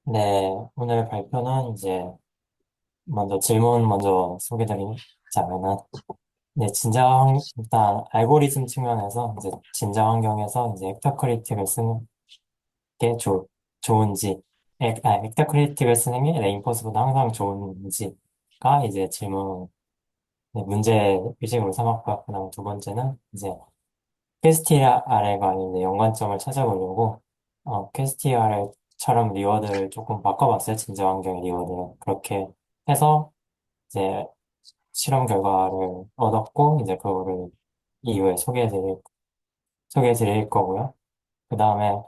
네, 오늘 발표는 이제 먼저 질문 먼저 소개드리자면은, 네, 일단 알고리즘 측면에서 이제 진짜 환경에서 이제 헥타크리틱을 쓰는 게 좋은지, 헥타크리틱을 쓰는 게 레인포스보다 항상 좋은지가 이제 네, 문제 의식으로 삼았고요. 그다음 두 번째는 이제 퀘스티아레가 아닌 연관점을 찾아보려고 퀘스티아레처럼 리워드를 조금 바꿔봤어요. 진짜 환경의 리워드를. 그렇게 해서 이제 실험 결과를 얻었고 이제 그거를 이후에 소개해드릴 거고요. 그 다음에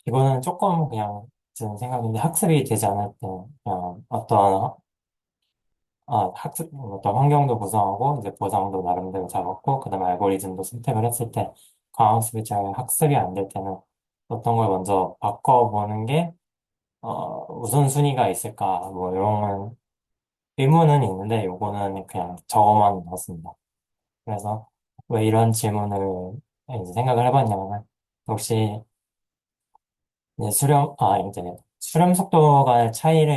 이거는 조금 그냥 든 생각인데 학습이 되지 않을 때 그냥 어떤 환경도 구성하고, 이제 보상도 나름대로 잡았고, 그 다음에 알고리즘도 선택을 했을 때, 과학습이 잘 학습이 안 될 때는 어떤 걸 먼저 바꿔보는 게, 우선순위가 있을까, 뭐, 이런 의문은 있는데, 요거는 그냥 저거만 넣었습니다. 그래서 왜 이런 질문을 이제 생각을 해봤냐면, 혹시 이제 수렴 속도가 차이가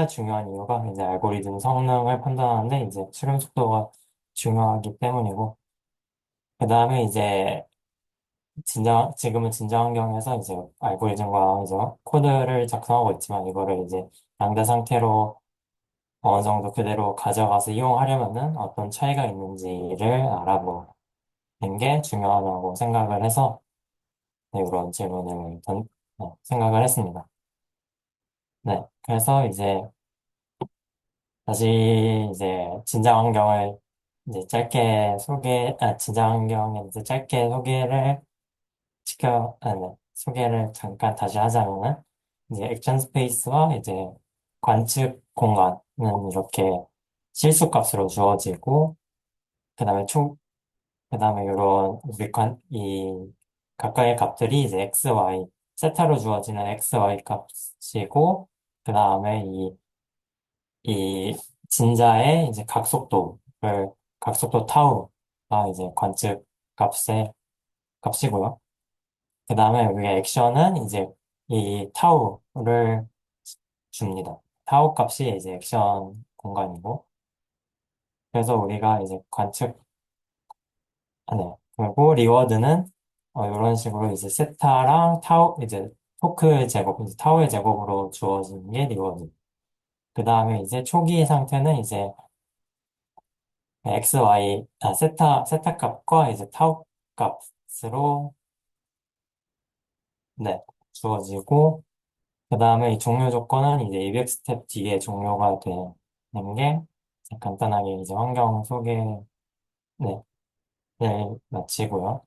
중요한 이유가 이제 알고리즘 성능을 판단하는데 이제 출력 속도가 중요하기 때문이고, 그 다음에 이제 지금은 진짜 환경에서 이제 알고리즘과 이제 코드를 작성하고 있지만 이거를 이제 양대 상태로 어느 정도 그대로 가져가서 이용하려면은 어떤 차이가 있는지를 알아보는 게 중요하다고 생각을 해서 네, 이런 생각을 했습니다. 네, 그래서 이제 다시 이제 진짜 환경을 이제 진짜 환경에 이제 짧게 소개를 잠깐 다시 하자면은, 이제 액션 스페이스와 이제 관측 공간은 이렇게 실수값으로 주어지고, 그 다음에 그 다음에 이 각각의 값들이 이제 세타로 주어지는 XY 값이고, 그 다음에 이 진자의 이제 각속도 타우가 이제 관측 값의 값이고요. 그 다음에 우리가 액션은 이제 이 타우를 줍니다. 타우 값이 이제 액션 공간이고, 그래서 우리가 이제 네. 그리고 리워드는 이런 식으로 이제 세타랑 이제 이제 타우의 제곱으로 주어지는 게 리워드. 그 다음에 이제 초기 상태는 이제 세타 값과 이제 타우 값으로, 네, 주어지고, 그 다음에 이 종료 조건은 이제 200 스텝 뒤에 종료가 되는 게, 간단하게 이제 환경 소개, 네, 를 마치고요.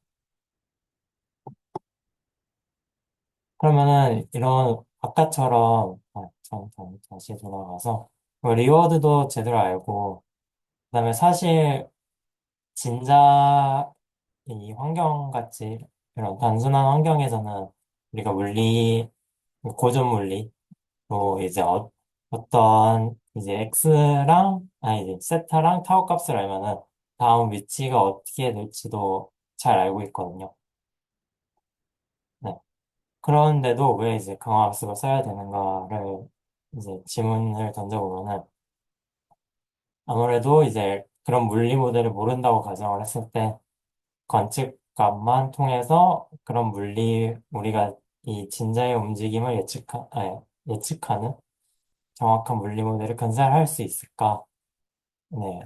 그러면은, 다시 돌아가서, 리워드도 제대로 알고, 그 다음에 사실, 진짜 이 환경같이 이런 단순한 환경에서는 우리가 고전 물리로 이제 어떤 이제 이제 세타랑 타워 값을 알면은 다음 위치가 어떻게 될지도 잘 알고 있거든요. 네. 그런데도 왜 이제 강화학습을 써야 되는가를 이제 질문을 던져보면은 아무래도 이제 그런 물리 모델을 모른다고 가정을 했을 때 관측값만 통해서 우리가 이 진자의 움직임을 예측하는 정확한 물리 모델을 건설할 수 있을까? 네,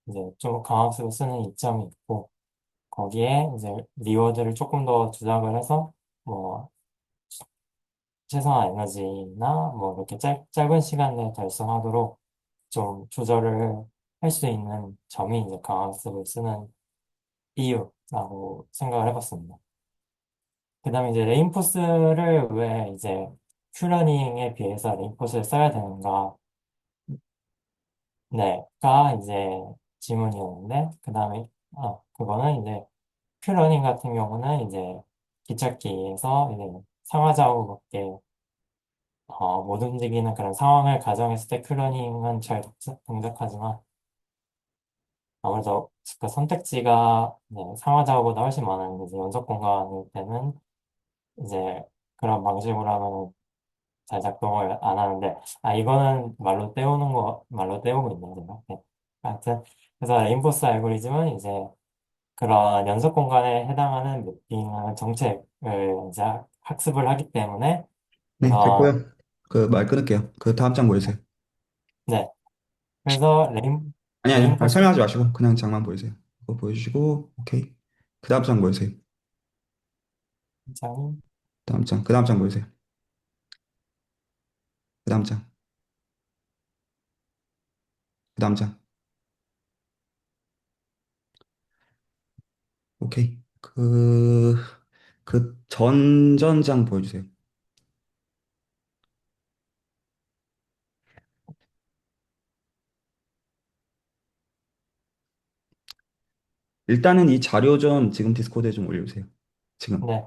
이제 좀 강함수를 쓰는 이점이 있고, 거기에 이제 리워드를 조금 더 조작을 해서, 뭐, 최소한 에너지나 뭐, 이렇게 짧은 시간 내에 달성하도록 좀 조절을 할 수 있는 점이 이제 강함수를 쓰는 이유라고 생각을 해봤습니다. 그 다음에 이제 레인포스를 왜 이제 큐러닝에 비해서 레인포스를 써야 되는가? 가 이제 질문이었는데, 그 다음에, 그거는 이제 큐러닝 같은 경우는 이제 기찻기에서 이제 상하좌우밖에 못 움직이는 그런 상황을 가정했을 때 큐러닝은 잘 동작하지만 아무래도 그 선택지가 상하좌우보다 훨씬 많은 이제 연속 공간일 때는 이제 그런 방식으로 하면 잘 작동을 안 하는데, 아, 이거는 말로 때우고 있는 제가. 네. 하여튼, 그래서 레인포스 알고리즘은 이제 그런 연속 공간에 해당하는 매핑 정책을 이제 학습을 하기 때문에, 네, 그래서, 됐고요. 그 말 끊을게요. 그 다음 장 보여주세요. 네. 그래서 아니, 레인포스 설명하지 마시고 그냥 장만 보여주세요. 그거 보여주시고, 오케이. 그 다음 장 보여주세요. 장이, 다음 장, 그 다음 장 보여주세요. 그 다음 장, 그 다음 장. 오케이. 그 전전장 보여주세요. 일단은 이 자료 좀 지금 디스코드에 좀 올려주세요. 지금. 네. 네.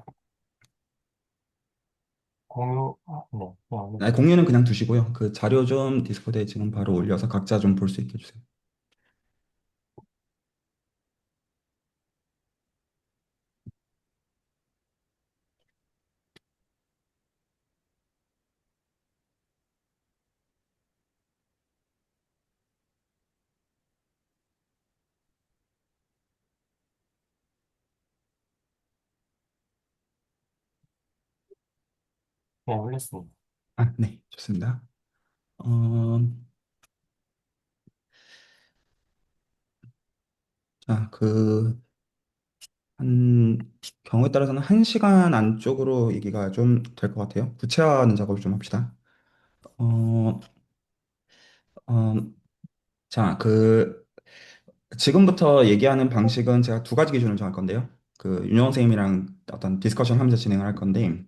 그냥 아니, 올릴게요. 공유는 그냥 두시고요. 그 자료 좀 디스코드에 지금 바로 올려서 각자 좀 볼 수 있게 해주세요. 네, 올렸습니다. 아, 네, 좋습니다. 어, 자, 한, 경우에 따라서는 1시간 안쪽으로 얘기가 좀 될 것 같아요. 구체화하는 작업을 좀 합시다. 어, 어, 자, 지금부터 얘기하는 방식은 제가 두 가지 기준을 정할 건데요. 윤영 선생님이랑 어떤 디스커션 하면서 진행을 할 건데,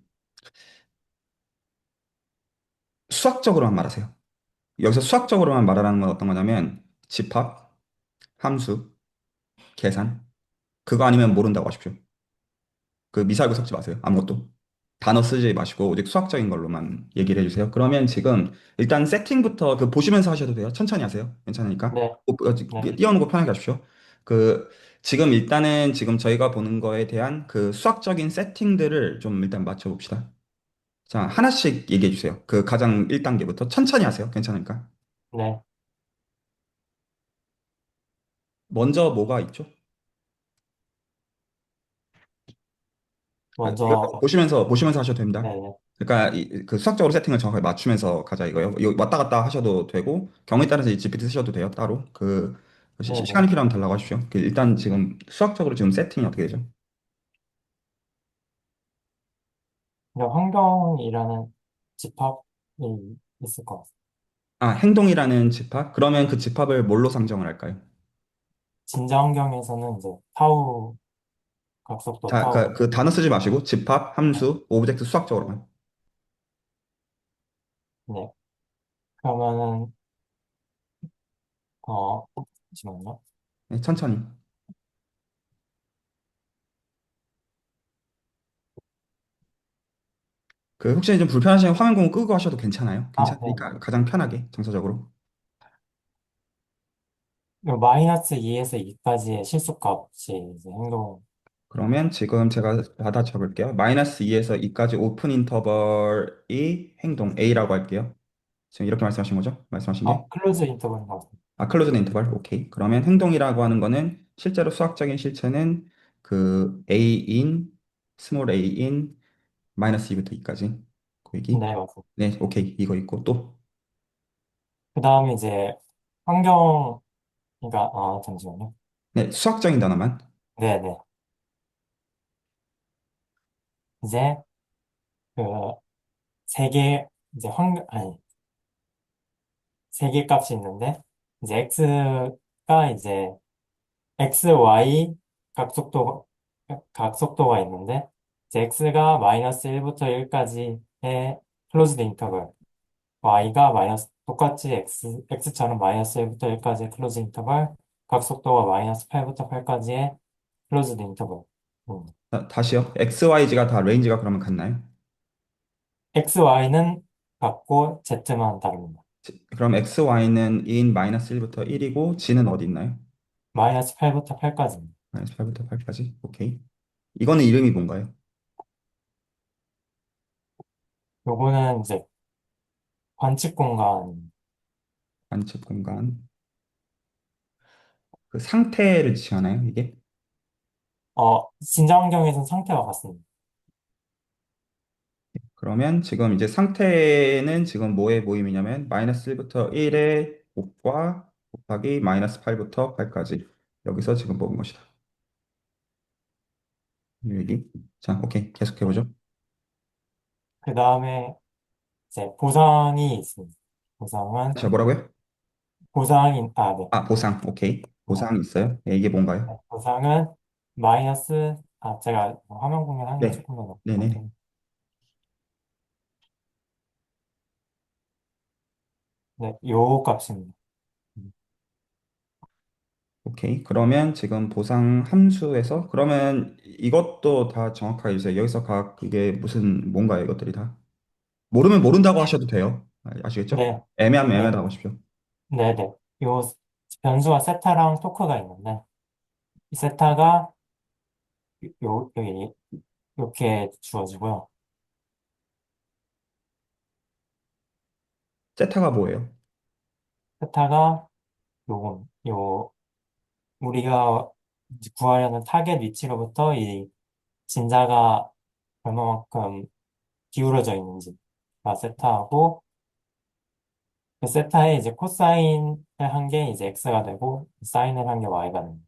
수학적으로만 말하세요. 여기서 수학적으로만 말하라는 건 어떤 거냐면, 집합, 함수, 계산, 그거 아니면 모른다고 하십시오. 미사일고 섞지 마세요. 아무것도. 단어 쓰지 마시고 오직 수학적인 걸로만 얘기를 해주세요. 그러면 지금 일단 세팅부터 보시면서 하셔도 돼요. 천천히 하세요. 괜찮으니까. 네. 네. 띄워놓은 거 편하게 하십시오. 그 지금 일단은 지금 저희가 보는 거에 대한 수학적인 세팅들을 좀 일단 맞춰봅시다. 자, 하나씩 얘기해 주세요. 가장 1단계부터 천천히 하세요. 괜찮으니까. 네. 먼저 뭐가 있죠? 먼저, 보시면서 하셔도 됩니다. 네. 네. 그러니까 수학적으로 세팅을 정확하게 맞추면서 가자 이거요. 이거 왔다 갔다 하셔도 되고 경우에 따라서 이 GPT 쓰셔도 돼요. 따로 네. 네. 시간이 필요하면 달라고 하십시오. 일단 지금 수학적으로 지금 세팅이 어떻게 되죠? 근데 환경이라는 집합이 있을 것 같아요. 아, 행동이라는 집합? 그러면 그 집합을 뭘로 상정을 할까요? 진자 환경에서는 이제 타우, 각속도 자, 타우. 그 단어 쓰지 마시고 집합, 네. 함수, 오브젝트 수학적으로만. 네. 그러면은, 잠시만요. 네, 천천히. 혹시 좀 불편하시면 화면 공유 끄고 하셔도 괜찮아요. 아, 네. 괜찮으니까 가장 편하게 정서적으로. 이 마이너스 2에서 2까지의 실수값이 이제 행동, 그러면 지금 제가 받아 적을게요. 마이너스 2에서 2까지 오픈 인터벌이 행동 A라고 할게요. 지금 이렇게 말씀하신 거죠? 말씀하신 게? 클로즈 인터벌인 것 같아요. 아, 클로즈드 인터벌. 오케이. 그러면 행동이라고 하는 거는 실제로 수학적인 실체는 A인, 스몰 A인, 마이너스 2부터 2까지. 그 얘기. 네, 맞습니다. 네, 오케이. 이거 있고 또. 그 다음에 이제 환경, 그러니까, 잠시만요. 네, 수학적인 단어만. 네네. 이제 그 세 개, 이제 세 개 값이 있는데, 이제 x가 이제 x, y 각속도가 있는데, 이제 x가 마이너스 1부터 1까지의 클로즈드 인터벌, y가 똑같이 x처럼 마이너스 1부터 1까지의 클로즈 인터벌, 각속도가 마이너스 8부터 8까지의 클로즈드 인터벌. 음. 다시요. X, Y, Z가 다 레인지가 그러면 같나요? x, y는 같고 z만 다릅니다. 그럼 X, Y는 인 마이너스 1부터 1이고 G는 어디 있나요? 마이너스 8부터 8까지입니다. 마이너스 8부터 8까지. 오케이. 이거는 이름이 뭔가요? 요거는 이제 관측 공간, 관측 공간. 그 상태를 지칭하나요, 이게? 진짜 환경에서는 상태와 같습니다. 그러면 지금 이제 상태는 지금 뭐의 모임이냐면 마이너스 1부터 1의 곱과 곱하기 마이너스 8부터 8까지 여기서 지금 뽑은 것이다. 이 얘기. 자, 오케이. 계속해보죠. 그 다음에 이제 보상이 있습니다. 보상은, 자, 뭐라고요? 네. 아, 보상. 오케이. 보상 있어요. 네, 이게 뭔가요? 네, 보상은 제가 화면 공유하는 게 네. 조금 더 네네. 나은데, 네, 요 값입니다. 음, 오케이. 그러면 지금 보상 함수에서 그러면 이것도 다 정확하게 해주세요. 여기서 각 그게 무슨 뭔가요? 이것들이 다. 모르면 모른다고 하셔도 돼요. 아시겠죠? 네, 애매하면 네, 애매하다고 하십시오. 네, 네. 요 변수가 세타랑 토크가 있는데, 이 세타가 여기 이렇게 주어지고요. 세타가 뭐예요? 세타가 요 우리가 이제 구하려는 타겟 위치로부터 이 진자가 얼마만큼 기울어져 있는지가 세타하고, 그 세타에 이제 코사인을 한 게 이제 x가 되고 사인을 한 게 y가 됩니다.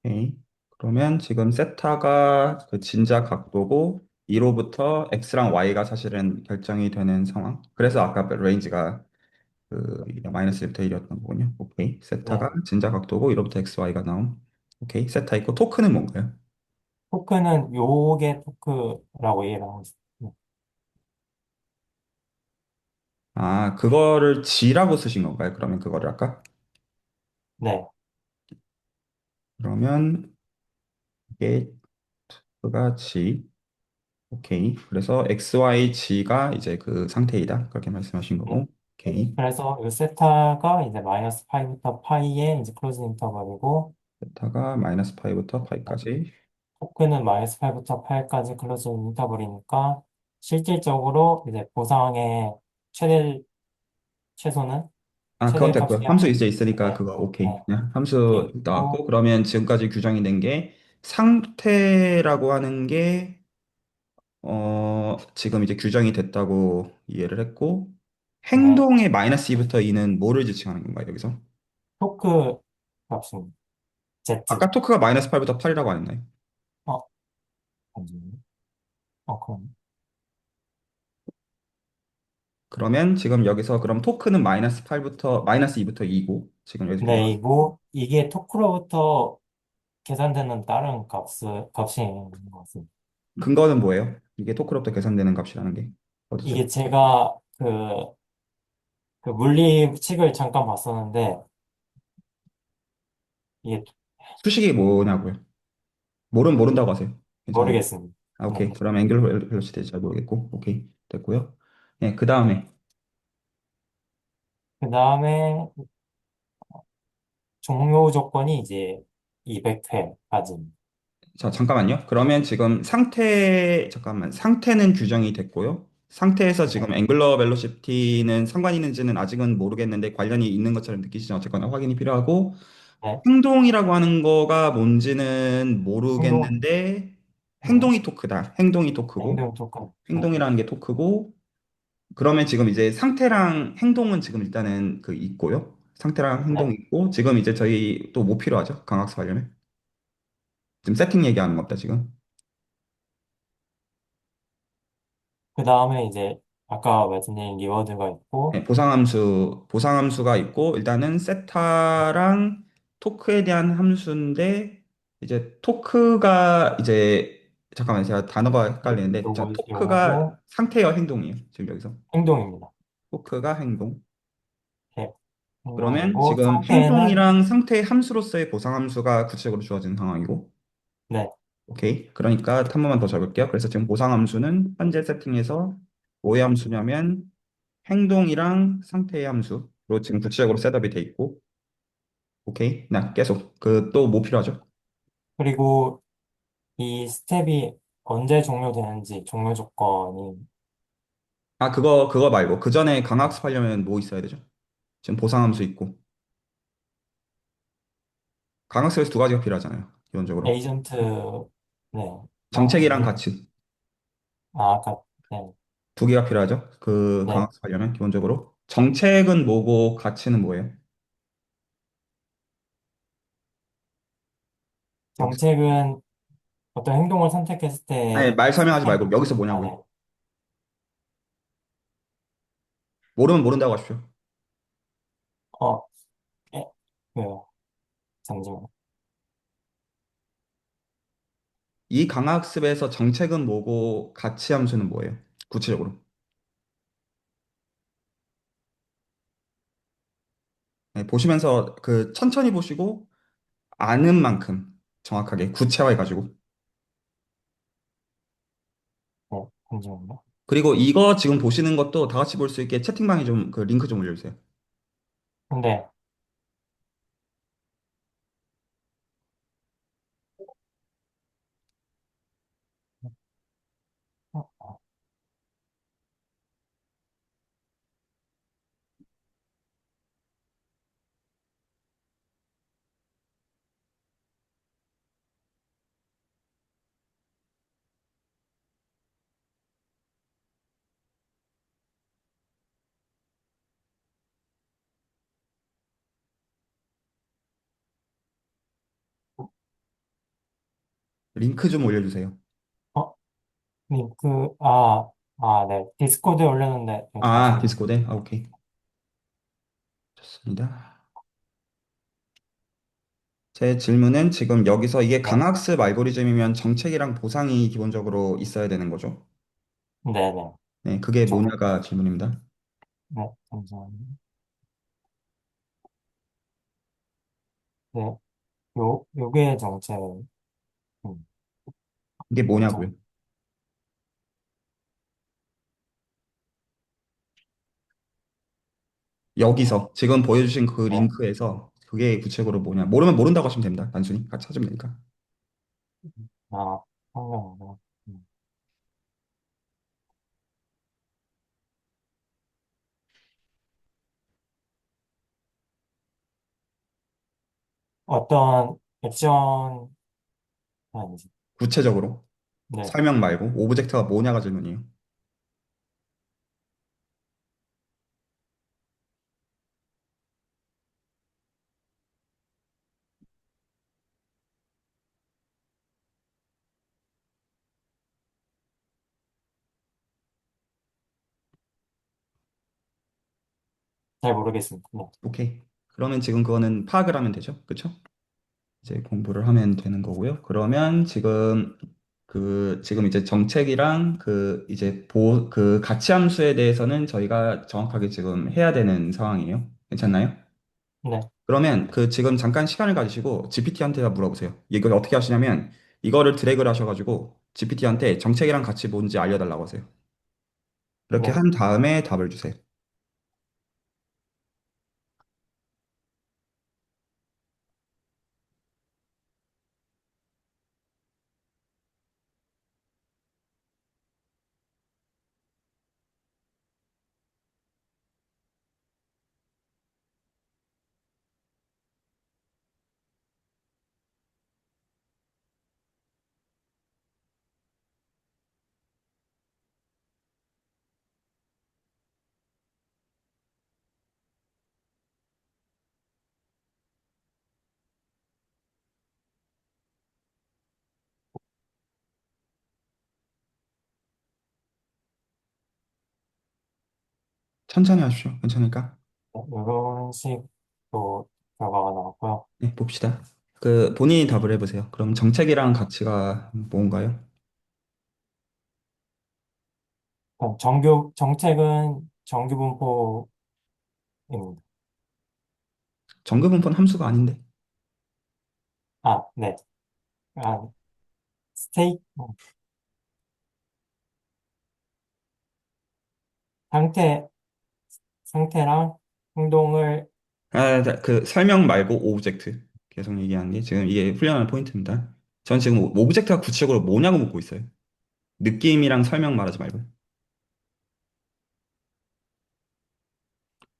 오케이. 그러면 지금 세타가 그 진자 각도고 2로부터 x랑 y가 사실은 결정이 되는 상황. 그래서 아까 그 레인지가 그 마이너스 1부터 1이었던 거군요. 오케이. 네. 세타가 진자 각도고 2로부터 x, y가 나옴. 오케이. 세타 있고 토크는 뭔가요? 토크는 요게 토크라고 이해를 하고 있습니다. 아, 그거를 g라고 쓰신 건가요? 그러면 그거를 아까? 네. 그러면 이게 그가 g. 오케이. 그래서 x, y, g가 이제 그 상태이다. 그렇게 말씀하신 네. 거고. 오케이. 그래서 이 세타가 이제 마이너스 파이부터 파이의 이제 클로즈 인터벌이고, 세타가 마이너스 파이부터 파이까지. 토크는 마이너스 8부터 8까지 클로즈 인터벌이니까, 실질적으로 이제 보상의 최대, 최소는, 아, 그건 최대 됐고요. 값이 함수 이제 있으니까 네, 그거 오케이. 네, 그냥 이렇게 함수 나왔고 있고, 그러면 지금까지 규정이 된 게 상태라고 하는 게 지금 이제 규정이 됐다고 이해를 했고 네, 행동의 마이너스 2부터 2는 뭐를 지칭하는 건가요, 여기서? 토크 값입니다. Z. 아까 토크가 마이너스 8부터 8이라고 안 했나요? 어, 잠시만요. 그럼. 그러면 지금 여기서 그럼 토크는 마이너스 8부터 마이너스 2부터 2고 지금 여기서 규정 네, 이게 토크로부터 계산되는 다른 값이 있는 것 같습니다. 근거는 뭐예요? 이게 토크로부터 계산되는 값이라는 게 어디서? 이게 제가 그 물리칙을 잠깐 봤었는데, 이게 수식이 뭐냐고요? 모른다고 하세요. 괜찮아요. 모르겠습니다. 아, 네. 오케이. 그럼 앵귤러 벨로시티 잘 모르겠고. 오케이. 됐고요. 네, 그 다음에. 그 다음에 종료 조건이 이제 200회까지. 자, 잠깐만요. 그러면 지금 상태는 규정이 됐고요. 상태에서 네. 지금 앵글러 벨로시티는 상관이 있는지는 아직은 모르겠는데 관련이 있는 것처럼 느끼시죠? 어쨌거나 확인이 필요하고 네. 행동이라고 하는 거가 뭔지는 행동, 모르겠는데 네. 행동이 토크다. 행동이 토크고 행동 조건. 네. 행동이라는 게 토크고 그러면 지금 이제 상태랑 행동은 지금 일단은 그 있고요. 상태랑 행동 네. 있고 지금 이제 저희 또 뭐 필요하죠? 강학수 하려면 지금 세팅 얘기하는 겁니다 지금. 그 다음에 이제 아까 말씀드린 리워드가 있고, 네, 보상함수가 있고 일단은 세타랑 토크에 대한 함수인데 이제 토크가 이제 잠깐만 제가 단어가 헷갈리는데 자 토크가 요거고, 상태와 행동이에요 지금 여기서 행동입니다. 토크가 행동. 네. 그러면 행동이고, 지금 상태는, 행동이랑 상태의 함수로서의 보상함수가 구체적으로 주어진 상황이고 네. 오케이. 그러니까 한 번만 더 적을게요. 그래서 지금 보상함수는 현재 세팅에서 뭐의 함수냐면 행동이랑 상태의 함수로 지금 구체적으로 셋업이 돼 있고 오케이. 나 계속 그 또 뭐 필요하죠? 그리고 이 스텝이 언제 종료되는지 종료 조건이, 아, 그거 말고. 그 전에 강학습하려면 뭐 있어야 되죠? 지금 보상함수 있고. 강학습에서 두 가지가 필요하잖아요. 기본적으로. 에이전트, 네, 정책이랑 아니면, 가치. 아까, 네, 두 개가 필요하죠. 그 네. 강학습하려면 기본적으로. 정책은 뭐고 가치는 뭐예요? 여기서. 정책은 어떤 행동을 선택했을 아니, 때, 말 설명하지 행, 말고 여기서 아, 뭐냐고요. 네. 모르면 모른다고 하십시오. 어, 에, 왜요? 잠시만요. 이 강학습에서 정책은 뭐고 가치 함수는 뭐예요? 구체적으로. 네, 보시면서 그 천천히 보시고 아는 만큼 정확하게 구체화해가지고. 네, 잠시만요. 그리고 이거 지금 보시는 것도 다 같이 볼 수 있게 채팅방에 좀 그 링크 좀 올려주세요. 근데, 어, 링크 좀 올려주세요. 어, 네. 디스코드에 올렸는데, 네, 아, 잠시만요. 디스코드? 아, 오케이. 좋습니다. 제 질문은 지금 여기서 이게 네, 강학습 알고리즘이면 정책이랑 보상이 기본적으로 있어야 되는 거죠. 네, 네. 네, 그게 정, 뭐냐가 질문입니다. 네, 잠시만요. 네, 요게 정책, 음, 이게 뭐죠? 뭐냐고요? 어, 여기서 지금 보여주신 그 네. 링크에서 그게 구체적으로 뭐냐. 모르면 모른다고 하시면 됩니다. 단순히 같이 찾으면 되니까. 아, 환경인가? 어떤 액션, 아니지. 구체적으로 네, 설명 말고 오브젝트가 뭐냐가 질문이에요. 잘 모르겠습니다. 네, 오케이. 그러면 지금 그거는 파악을 하면 되죠. 그쵸? 이제 공부를 하면 되는 거고요. 그러면 지금 이제 정책이랑 그 이제 그 가치 함수에 대해서는 저희가 정확하게 지금 해야 되는 상황이에요. 괜찮나요? 네, 그러면 그 지금 잠깐 시간을 가지시고 GPT한테 물어보세요. 이걸 어떻게 하시냐면 이거를 드래그를 하셔가지고 GPT한테 정책이랑 같이 뭔지 알려달라고 하세요. 그렇게 네. 한 다음에 답을 주세요. 천천히 하십시오. 괜찮을까? 이런 식으로 결과가 나왔고요. 네, 봅시다. 그 본인이 답을 해보세요. 그럼 정책이랑 가치가 뭔가요? 그럼 정책은 정규분포입니다. 정규분포는 함수가 아닌데. 아, 네. 아, 스테이, 상태, 상태랑 행동을, 아, 그 설명 말고 오브젝트. 계속 얘기하는 게 지금 이게 훈련하는 포인트입니다. 전 지금 오브젝트가 구체적으로 뭐냐고 묻고 있어요. 느낌이랑 설명 말하지 말고.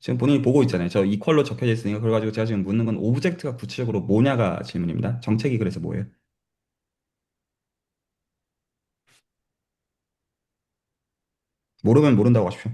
지금 본인이 보고 있잖아요. 저 이퀄로 적혀져 있으니까 그래가지고 제가 지금 묻는 건 오브젝트가 구체적으로 뭐냐가 질문입니다. 정책이 그래서 뭐예요? 모르면 모른다고 하십시오.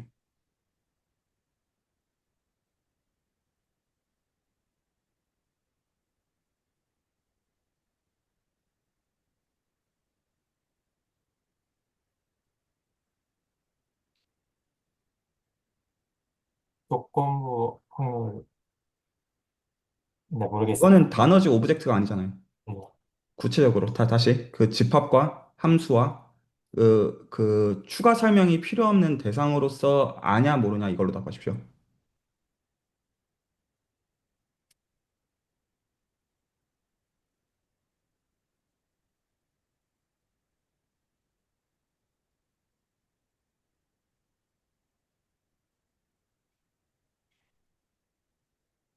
조건부 확률, 네, 이거는 모르겠습니다. 단어지 오브젝트가 아니잖아요. 네. 구체적으로 다시 그 집합과 함수와 그 추가 설명이 필요 없는 대상으로서 아냐 모르냐 이걸로 답하십시오.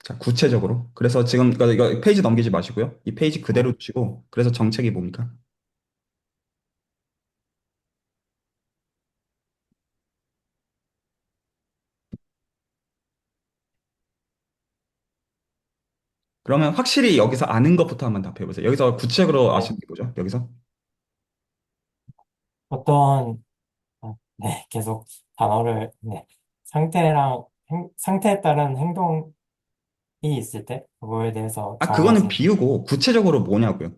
자, 구체적으로. 그래서 지금 이거 페이지 넘기지 마시고요. 이 페이지 네. 그대로 두시고 그래서 정책이 뭡니까? 그러면 확실히 여기서 아는 것부터 한번 답해 보세요. 여기서 구체적으로 네. 아시는 게 뭐죠? 여기서? 어떤, 네, 계속 단어를, 네, 상태에 따른 행동이 있을 때, 그거에 대해서 아, 그거는 정해진, 비우고 구체적으로 뭐냐고요.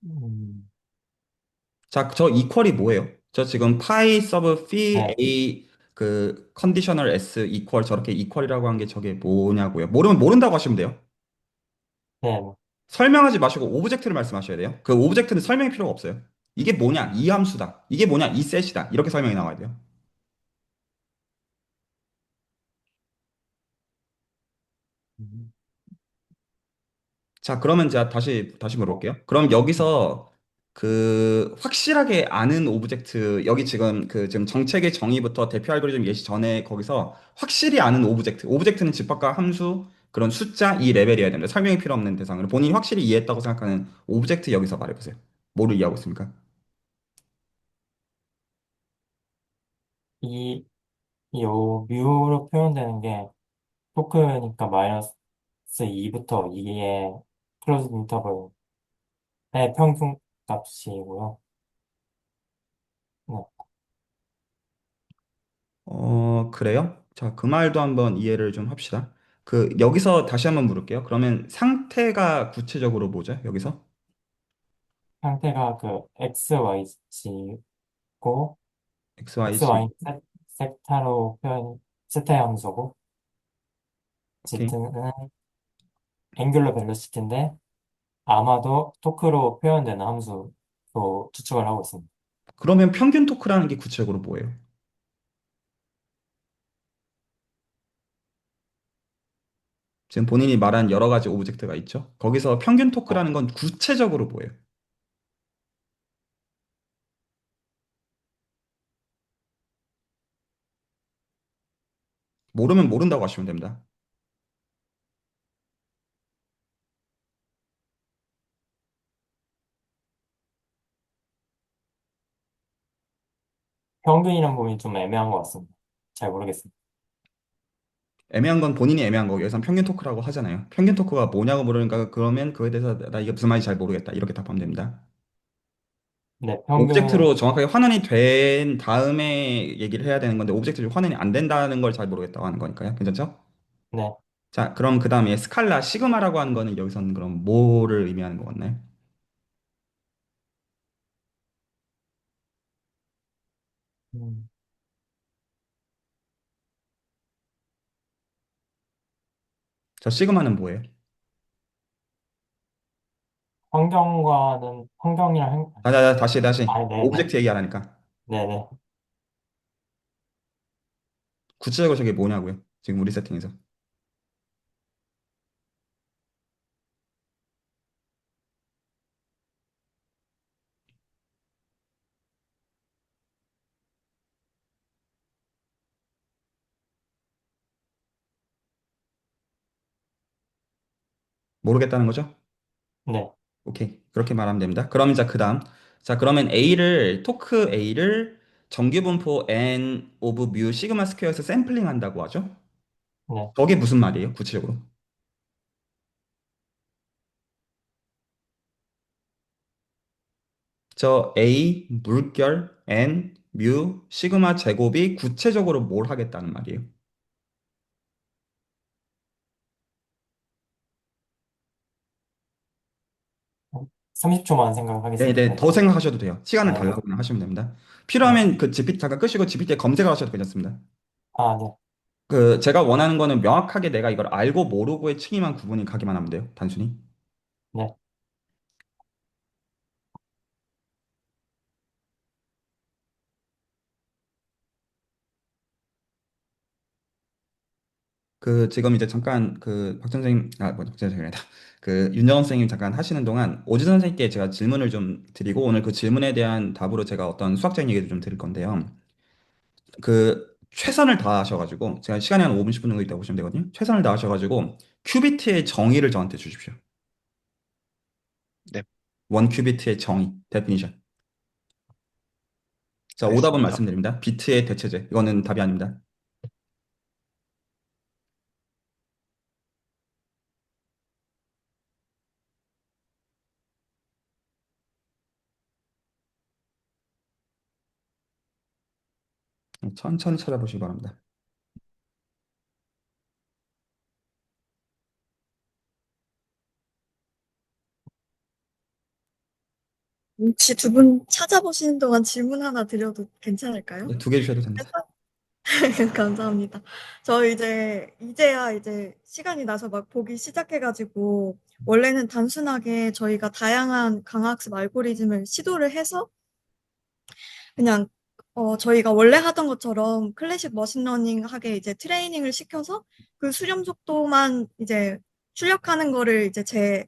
음, 자, 저 이퀄이 뭐예요? 저 지금 파이 서브 phi 네, a 그 컨디셔널 s 이퀄 저렇게 이퀄이라고 한 게 저게 뭐냐고요. 모르면 모른다고 하시면 돼요. 네, 설명하지 마시고 오브젝트를 말씀하셔야 돼요. 그 오브젝트는 설명이 필요가 없어요. 이게 뭐냐? 이 함수다. 이게 뭐냐? 이 셋이다. 이렇게 설명이 나와야 돼요. 음, 자, 그러면 제가 다시 물어볼게요. 그럼 네, 여기서 그 확실하게 아는 오브젝트 여기 지금 그 지금 정책의 정의부터 대표 알고리즘 예시 전에 거기서 확실히 아는 오브젝트는 집합과 함수 그런 숫자 이 레벨이어야 됩니다. 설명이 필요 없는 대상으로 본인이 확실히 이해했다고 생각하는 오브젝트 여기서 말해보세요. 뭐를 이해하고 있습니까? 이, 뮤로 표현되는 게, 토크니까 마이너스 2부터 2의 클로즈 인터벌의 평균 값이고요. 네, 그래요? 자, 그 말도 한번 이해를 좀 합시다. 그 여기서 다시 한번 물을게요. 그러면 상태가 구체적으로 뭐죠? 여기서? 상태가 그 XYZ고, X, Y, Z. XY는 섹타로 세타의 함수고, 오케이. Z는 앵귤러 벨로시티인데, 아마도 토크로 표현되는 함수로 추측을 하고 있습니다. 그러면 평균 토크라는 게 구체적으로 뭐예요? 지금 본인이 말한 여러 가지 오브젝트가 있죠? 거기서 평균 네. 토크라는 건 구체적으로 뭐예요? 모르면 모른다고 하시면 됩니다. 평균이라는 부분이 좀 애매한 것 같습니다. 잘 모르겠습니다. 애매한 건 본인이 애매한 거고 여기서 평균 토크라고 하잖아요. 평균 토크가 뭐냐고 물으니까 그러면 그거에 대해서 나 이게 무슨 말인지 잘 모르겠다. 이렇게 답하면 됩니다. 네, 평균은, 오브젝트로 정확하게 환원이 된 다음에 얘기를 해야 되는 건데 오브젝트로 환원이 안 된다는 걸 잘 모르겠다고 하는 거니까요. 괜찮죠? 네, 자, 그럼 그 다음에 스칼라, 시그마라고 하는 거는 여기서는 그럼 뭐를 의미하는 것 같나요? 음, 저 시그마는 뭐예요? 환경이랑 다시. 네네, 오브젝트 얘기 안 하니까. 네네. 구체적으로 저게 뭐냐고요? 지금 우리 세팅에서. 모르겠다는 거죠? 네. 오케이. 그렇게 말하면 됩니다. 그럼 이제 그 다음. 자, 그러면 토크 A를 정규분포 N 오브 뮤 시그마 스퀘어에서 샘플링 한다고 하죠? 네. 저게 무슨 말이에요, 구체적으로? 저 A, 물결, N, 뮤, 시그마 제곱이 구체적으로 뭘 하겠다는 말이에요? 30초만 네네, 생각하겠습니다. 더 생각하셔도 돼요. 시간을 네, 네, 달라고 그냥 하시면 됩니다. 네. 필요하면 그 GPT 잠깐 끄시고 GPT에 검색을 하셔도 괜찮습니다. 아, 네, 그 제가 원하는 거는 명확하게 내가 이걸 알고 모르고의 층위만 구분이 가기만 하면 돼요. 단순히. 네. 그 지금 이제 잠깐 그 박 선생님 박 선생님이 아니라 그 윤정원 선생님 잠깐 하시는 동안 오지 선생님께 제가 질문을 좀 드리고 오늘 그 질문에 대한 답으로 제가 어떤 수학적인 얘기도 좀 드릴 건데요. 그 최선을 다하셔가지고 제가 시간이 한 5분 10분 정도 있다고 보시면 되거든요. 최선을 다하셔가지고 큐비트의 정의를 저한테 주십시오. 네, 원 큐비트의 정의, 데피니션. 자, 오답은 알겠습니다. 말씀드립니다. 비트의 대체제. 이거는 답이 아닙니다. 천천히 찾아보시기 바랍니다. 혹시 두 분 찾아보시는 동안 질문 하나 드려도 괜찮을까요? 네, 두 개 주셔도 됩니다. 감사합니다. 저 이제야 시간이 나서 막 보기 시작해가지고, 원래는 단순하게 저희가 다양한 강학습 알고리즘을 시도를 해서 그냥 저희가 원래 하던 것처럼 클래식 머신러닝 하게 이제 트레이닝을 시켜서 그 수렴 속도만 이제 출력하는 거를 이제 제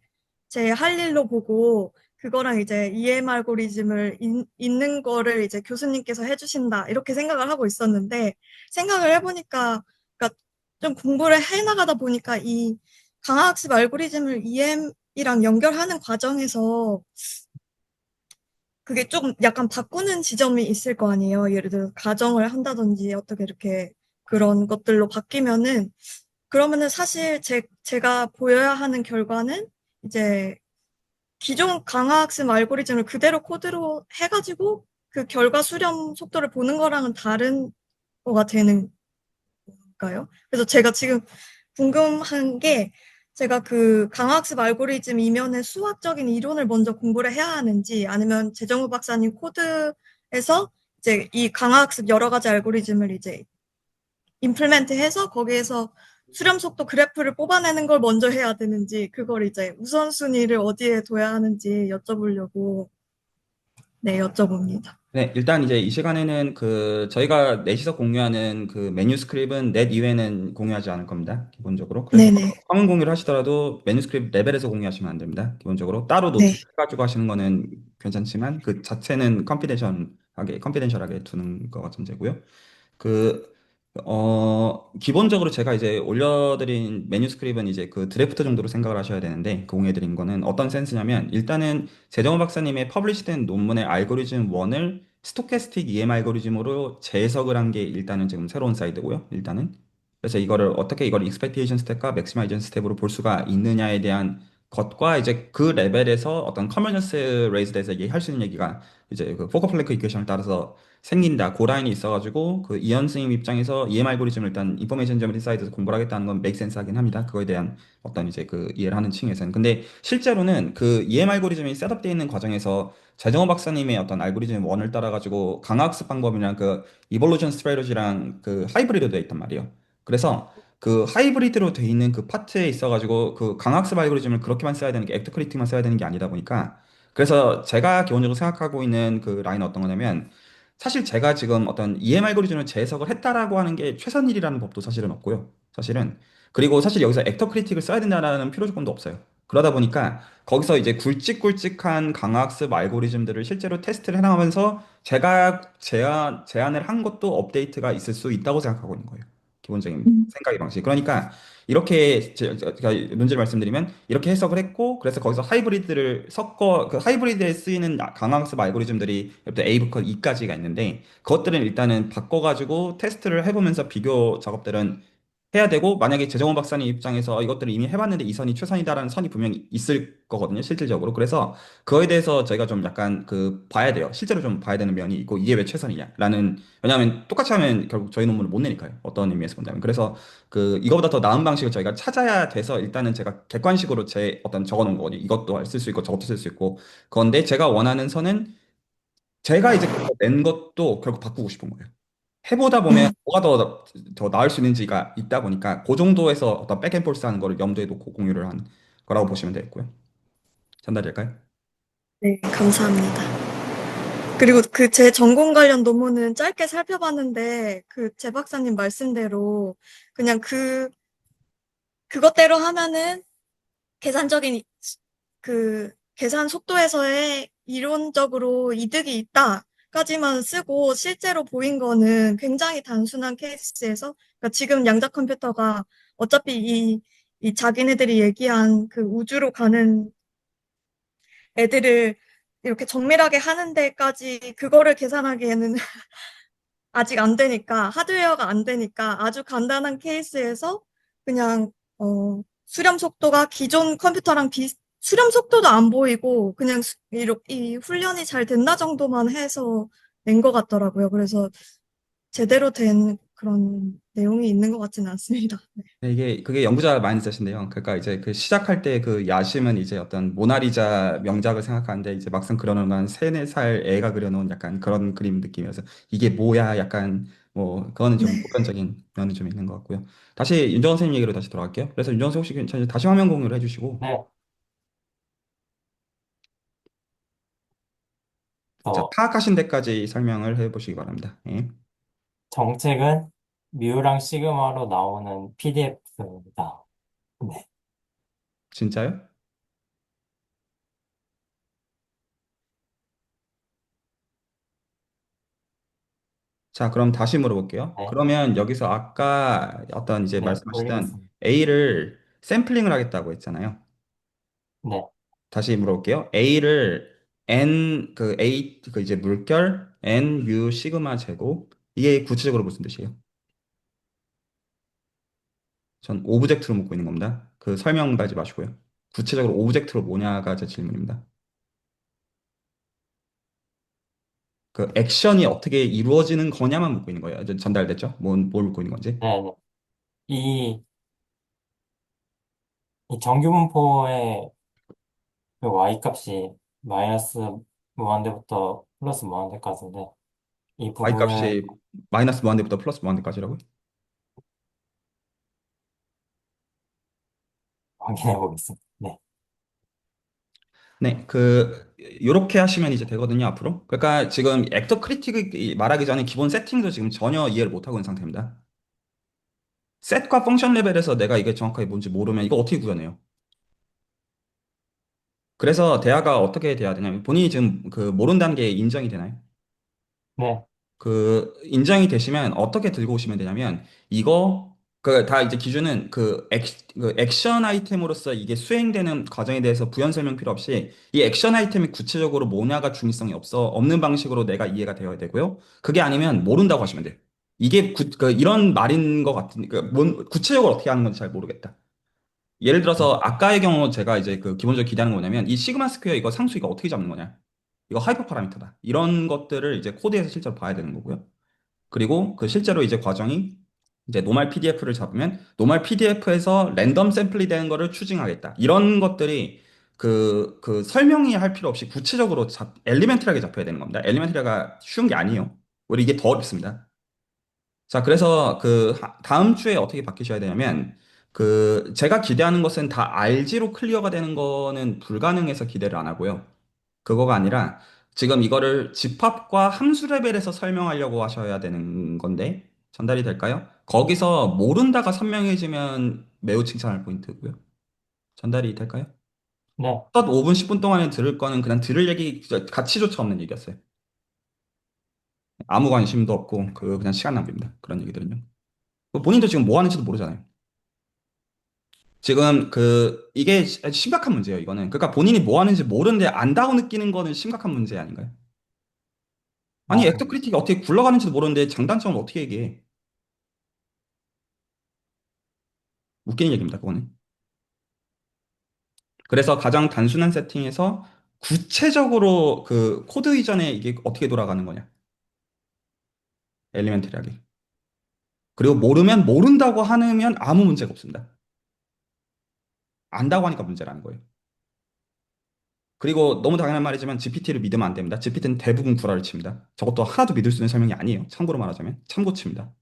할 일로 보고 그거랑 이제 EM 알고리즘을 있는 거를 이제 교수님께서 해주신다 이렇게 생각을 하고 있었는데 생각을 해보니까 그러니까 좀 공부를 해나가다 보니까 이 강화학습 알고리즘을 EM이랑 연결하는 과정에서 그게 좀 약간 바꾸는 지점이 있을 거 아니에요. 예를 들어 가정을 한다든지 어떻게 이렇게 그런 것들로 바뀌면은 그러면은 사실 제가 보여야 하는 결과는 이제 기존 강화학습 알고리즘을 그대로 코드로 해가지고 그 결과 수렴 속도를 보는 거랑은 다른 거가 되는 걸까요? 그래서 제가 지금 궁금한 게 제가 그 강화학습 알고리즘 이면에 수학적인 이론을 먼저 공부를 해야 하는지 아니면 재정우 박사님 코드에서 이제 이 강화학습 여러 가지 알고리즘을 이제 임플멘트 해서 거기에서 수렴 속도 그래프를 뽑아내는 걸 먼저 해야 되는지 그걸 이제 우선순위를 어디에 둬야 하는지 여쭤보려고 네, 여쭤봅니다. 네, 일단 이제 이 시간에는 그 저희가 넷이서 공유하는 그 매뉴스크립은 넷 이외에는 공유하지 않을 겁니다. 기본적으로. 그래서 네네. 화면 공유를 하시더라도 매뉴스크립 레벨에서 공유하시면 안 됩니다. 기본적으로 따로 노트 네. 해가지고 하시는 거는 괜찮지만 그 자체는 컨피덴셜하게 두는 거가 전제고요. 그, 기본적으로 제가 이제 올려드린 매뉴스크립은 이제 그 드래프트 정도로 생각을 하셔야 되는데, 그 공유해드린 거는 어떤 센스냐면, 일단은 재정호 박사님의 퍼블리시된 논문의 알고리즘 1을 스토캐스틱 EM 알고리즘으로 재해석을 한 게 일단은 지금 새로운 사이드고요, 일단은. 그래서 어떻게 이걸 익스펙테이션 스텝과 맥시마이제이션 스텝으로 볼 수가 있느냐에 대한 것과 이제 그 레벨에서 어떤 컨버전스 레이즈에 대해서 얘기할 수 있는 얘기가 이제 그 포커플랭크 이퀘이션을 따라서 생긴다. 그 라인이 있어가지고 그 이현 선생님 입장에서 EM 알고리즘을 일단 인포메이션 제너레이션 사이드에서 공부를 하겠다는 건 메이크 센스 하긴 합니다. 그거에 대한 어떤 이제 그 이해를 하는 층에서는. 근데 실제로는 그 EM 알고리즘이 셋업되어 있는 과정에서 재정호 박사님의 어떤 알고리즘 원을 따라가지고 강화학습 방법이랑 그 이볼루션 스트래티지랑 그 하이브리드 되어 있단 말이에요. 그래서 그 하이브리드로 돼 있는 그 파트에 있어가지고 그 강학습 알고리즘을 그렇게만 써야 되는 게 액트 크리틱만 써야 되는 게 아니다 보니까 그래서 제가 기본적으로 생각하고 있는 그 라인은 어떤 거냐면 사실 제가 지금 어떤 EM 알고리즘을 재해석을 했다라고 하는 게 최선일이라는 법도 사실은 없고요. 사실은. 그리고 사실 여기서 액터 크리틱을 써야 된다는 필요 조건도 없어요. 그러다 보니까 거기서 이제 굵직굵직한 강학습 알고리즘들을 실제로 테스트를 해나가면서 제가 제안을 한 것도 업데이트가 있을 수 있다고 생각하고 있는 거예요. 기본적인 생각의 방식. 그러니까 이렇게 제가 문제를 말씀드리면 이렇게 해석을 했고 그래서 거기서 하이브리드를 섞어 그 하이브리드에 쓰이는 강화학습 알고리즘들이 부터 A부터 E까지가 있는데 그것들은 일단은 바꿔가지고 테스트를 해보면서 비교 작업들은 해야 되고 만약에 재정원 박사님 입장에서 이것들을 이미 해봤는데 이 선이 최선이다라는 선이 분명히 있을 거거든요 실질적으로 그래서 그거에 대해서 저희가 좀 약간 그 봐야 돼요 실제로 좀 봐야 되는 면이 있고 이게 왜 최선이냐라는 왜냐하면 똑같이 하면 결국 저희 논문을 못 내니까요 어떤 의미에서 본다면 그래서 그 이거보다 더 나은 방식을 저희가 찾아야 돼서 일단은 제가 객관식으로 제 어떤 적어놓은 거거든요 이것도 쓸 수 있고 저것도 쓸 수 있고 그런데 제가 원하는 선은 제가 이제 그거 낸 것도 결국 바꾸고 싶은 거예요. 해보다 보면 뭐가 더 나을 수 있는지가 있다 보니까 그 정도에서 어떤 백앤포스 하는 거를 염두에 놓고 공유를 한 거라고 보시면 되겠고요. 전달될까요? 네, 감사합니다. 그리고 그 제 전공 관련 논문은 짧게 살펴봤는데 그 제 박사님 말씀대로 그냥 그것대로 하면은 계산적인 그 계산 속도에서의 이론적으로 이득이 있다까지만 쓰고 실제로 보인 거는 굉장히 단순한 케이스에서 그러니까 지금 양자 컴퓨터가 어차피 이 자기네들이 얘기한 그 우주로 가는 애들을 이렇게 정밀하게 하는 데까지 그거를 계산하기에는 아직 안 되니까, 하드웨어가 안 되니까 아주 간단한 케이스에서 그냥, 수렴 속도가 기존 컴퓨터랑 수렴 속도도 안 보이고 그냥 이렇게 이 훈련이 잘 됐나 정도만 해서 낸 것 같더라고요. 그래서 제대로 된 그런 내용이 있는 것 같지는 않습니다. 네. 네, 이게 그게 연구자 마인드셋인데요. 그러니까 이제 그 시작할 때 그 야심은 이제 어떤 모나리자 명작을 생각하는데 이제 막상 그려놓은 건 세네 살 애가 그려놓은 약간 그런 그림 느낌이어서 이게 뭐야 약간 뭐 그거는 좀 네. 보편적인 면이 좀 있는 것 같고요. 다시 윤정원 선생님 얘기로 다시 돌아갈게요. 그래서 윤정원 선생 혹시 괜찮으면 다시 화면 공유를 해주시고 네, 자 또 파악하신 데까지 설명을 해보시기 바랍니다. 예. 정책은 뮤랑 시그마로 나오는 PDF입니다. 네, 진짜요? 자, 그럼 다시 물어볼게요. 네, 그러면 여기서 아까 어떤 이제 네, 말씀하시던 올리겠습니다. A를 샘플링을 하겠다고 했잖아요. 네, 다시 물어볼게요. A를 N 그 A 그 이제 물결 N U 시그마 제곱 이게 구체적으로 무슨 뜻이에요? 전 오브젝트로 묻고 있는 겁니다. 그 설명 하지 마시고요. 구체적으로 오브젝트로 뭐냐가 제 질문입니다. 그 액션이 어떻게 이루어지는 거냐만 묻고 있는 거예요. 이제 전달됐죠? 뭘 묻고 있는 건지. 네, 네. 이, 이 정규분포의 그 y 값이 마이너스 무한대부터 플러스 무한대까지인데 이 Y 부분을 값이 마이너스 무한대부터 플러스 무한대까지라고요? 확인해 보겠습니다. 네, 네, 요렇게 하시면 이제 되거든요, 앞으로. 그러니까 지금 액터 크리틱 말하기 전에 기본 세팅도 지금 전혀 이해를 못하고 있는 상태입니다. 셋과 펑션 레벨에서 내가 이게 정확하게 뭔지 모르면 이거 어떻게 구현해요? 그래서 대화가 어떻게 돼야 되냐면 본인이 지금 그 모른다는 게 인정이 되나요? 네, 그 인정이 되시면 어떻게 들고 오시면 되냐면 이거 그 다 이제 기준은 그 액션 아이템으로서 이게 수행되는 과정에 대해서 부연 설명 필요 없이 이 액션 아이템이 구체적으로 뭐냐가 중요성이 없는 방식으로 내가 이해가 되어야 되고요. 그게 아니면 모른다고 하시면 돼요. 이게 이런 말인 것 같은 구체적으로 어떻게 하는 건지 잘 모르겠다. 예를 들어서 아까의 경우 제가 이제 그 기본적으로 기대하는 거 뭐냐면 이 시그마 스퀘어 이거 상수 이거 어떻게 잡는 거냐? 이거 하이퍼 파라미터다. 이런 것들을 이제 코드에서 실제로 봐야 되는 거고요. 그리고 그 실제로 이제 과정이 이제 노말 PDF를 잡으면 노말 PDF에서 랜덤 샘플이 되는 거를 추징하겠다. 이런 것들이 그 설명이 할 필요 없이 구체적으로 엘리멘트리하게 잡혀야 되는 겁니다. 엘리멘트리가 쉬운 게 아니에요. 우리 이게 더 어렵습니다. 자, 그래서 다음 주에 어떻게 바뀌셔야 되냐면 제가 기대하는 것은 다 RG로 클리어가 되는 거는 불가능해서 기대를 안 하고요. 그거가 아니라 지금 이거를 집합과 함수 레벨에서 설명하려고 하셔야 되는 건데 전달이 될까요? 거기서 모른다가 선명해지면 매우 칭찬할 포인트고요. 전달이 될까요? 네, 첫 5분, 10분 동안에 들을 거는 그냥 들을 얘기, 가치조차 없는 얘기였어요. 아무 관심도 없고 그냥 시간 낭비입니다. 그런 얘기들은요. 본인도 지금 뭐 하는지도 모르잖아요. 지금 이게 심각한 문제예요, 이거는. 그러니까 본인이 뭐 하는지 모르는데 안다고 느끼는 거는 심각한 문제 아닌가요? 아니, 맞아. 액터 크리틱이 어떻게 굴러가는지도 모르는데 장단점을 어떻게 얘기해? 웃기는 얘기입니다, 그거는. 그래서 가장 단순한 세팅에서 구체적으로 그 코드 이전에 이게 어떻게 돌아가는 거냐. 엘리멘터리하게. 그리고 모르면 모른다고 하면 아무 문제가 없습니다. 안다고 하니까 문제라는 거예요. 그리고 너무 당연한 말이지만 GPT를 믿으면 안 됩니다. GPT는 대부분 구라를 칩니다. 저것도 하나도 믿을 수 있는 설명이 아니에요. 참고로 말하자면 참고치입니다.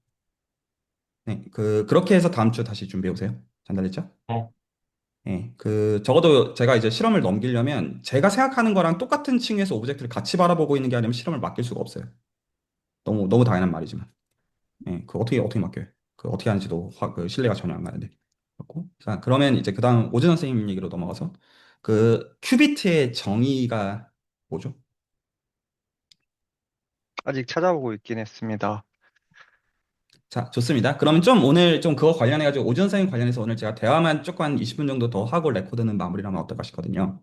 네, 그렇게 해서 다음 주 다시 준비해 오세요. 전달됐죠? 네. 네, 적어도 제가 이제 실험을 넘기려면 제가 생각하는 거랑 똑같은 층에서 오브젝트를 같이 바라보고 있는 게 아니면 실험을 맡길 수가 없어요. 너무 당연한 말이지만. 예, 어떻게 맡겨요? 어떻게 하는지도 신뢰가 전혀 안 가는데. 그렇고. 자, 그러면 이제 그 다음 오진원 선생님 얘기로 넘어가서 큐비트의 정의가 뭐죠? 아직 찾아보고 있긴 했습니다. 자, 좋습니다. 그러면 좀 오늘 좀 그거 관련해가지고 오진원 선생님 관련해서 오늘 제가 대화만 조금 한 20분 정도 더 하고 레코드는 마무리를 하면 어떨까 싶거든요.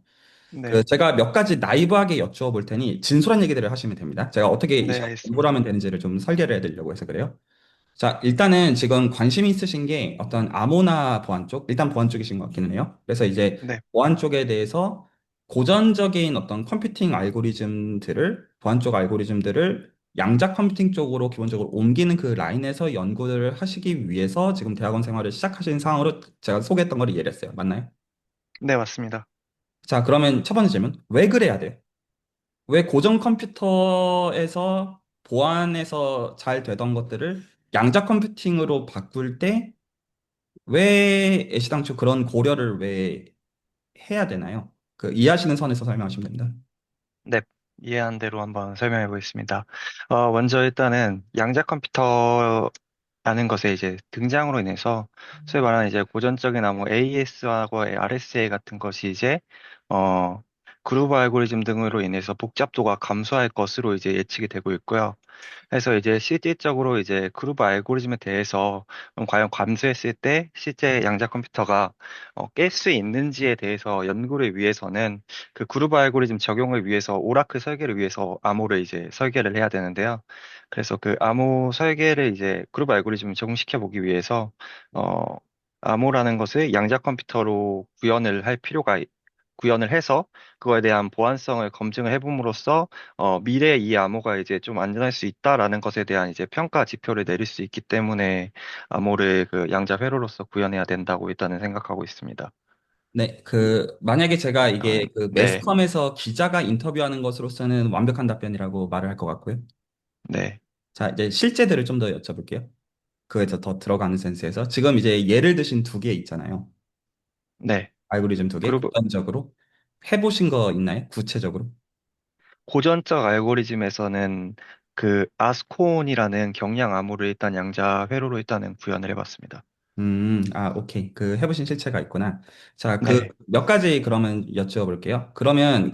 네, 제가 몇 가지 나이브하게 여쭈어 볼 테니 진솔한 얘기들을 하시면 됩니다. 제가 어떻게 이 네, 시간 공부를 알겠습니다. 하면 되는지를 좀 설계를 해드리려고 해서 그래요. 자, 일단은 지금 관심이 있으신 게 어떤 아모나 보안 쪽, 일단 보안 쪽이신 것 같기는 해요. 그래서 이제 네, 보안 쪽에 대해서 고전적인 어떤 컴퓨팅 알고리즘들을, 보안 쪽 알고리즘들을 양자 컴퓨팅 쪽으로 기본적으로 옮기는 그 라인에서 연구를 하시기 위해서 지금 대학원 생활을 시작하신 상황으로 제가 소개했던 걸 이해했어요. 맞나요? 네, 맞습니다. 자, 그러면 첫 번째 질문. 왜 그래야 돼요? 왜 고전 컴퓨터에서 보안에서 잘 되던 것들을 양자 컴퓨팅으로 바꿀 때 왜 애시당초 그런 고려를 왜 해야 되나요? 이해하시는 선에서 설명하시면 됩니다. 네, 이해한 대로 한번 설명해 보겠습니다. 먼저 일단은 양자 컴퓨터라는 것의 이제 등장으로 인해서 소위 말하는 이제 고전적인 뭐 AES하고 RSA 같은 것이 이제 어, 그루브 알고리즘 등으로 인해서 복잡도가 감소할 것으로 이제 예측이 되고 있고요. 그래서 이제 실질적으로 이제 그룹 알고리즘에 대해서 과연 감수했을 때 실제 양자 컴퓨터가 깰 수 있는지에 대해서 연구를 위해서는 그 그룹 알고리즘 적용을 위해서 오라클 설계를 위해서 암호를 이제 설계를 해야 되는데요. 그래서 그 암호 설계를 이제 그룹 알고리즘을 적용시켜 보기 위해서 어, 암호라는 것을 양자 컴퓨터로 구현을 해서 그거에 대한 보안성을 검증을 해봄으로써 미래에 이 암호가 이제 좀 안전할 수 있다라는 것에 대한 이제 평가 지표를 내릴 수 있기 때문에 암호를 그 양자 회로로서 구현해야 된다고 일단은 생각하고 있습니다. 네, 만약에 제가 이게 네, 매스컴에서 기자가 인터뷰하는 것으로서는 완벽한 답변이라고 말을 할 것 같고요. 네, 자, 이제 실제들을 좀 더 여쭤볼게요. 그에서 더 들어가는 센스에서. 지금 이제 예를 드신 두 개 있잖아요. 네. 알고리즘 두 개, 그리고 고전적으로. 해보신 거 있나요? 구체적으로? 고전적 알고리즘에서는 그 아스콘이라는 경량 암호를 일단 양자 회로로 일단은 구현을 해봤습니다. 오케이. 해보신 실체가 있구나. 자, 네, 몇 가지 그러면 여쭤볼게요. 그러면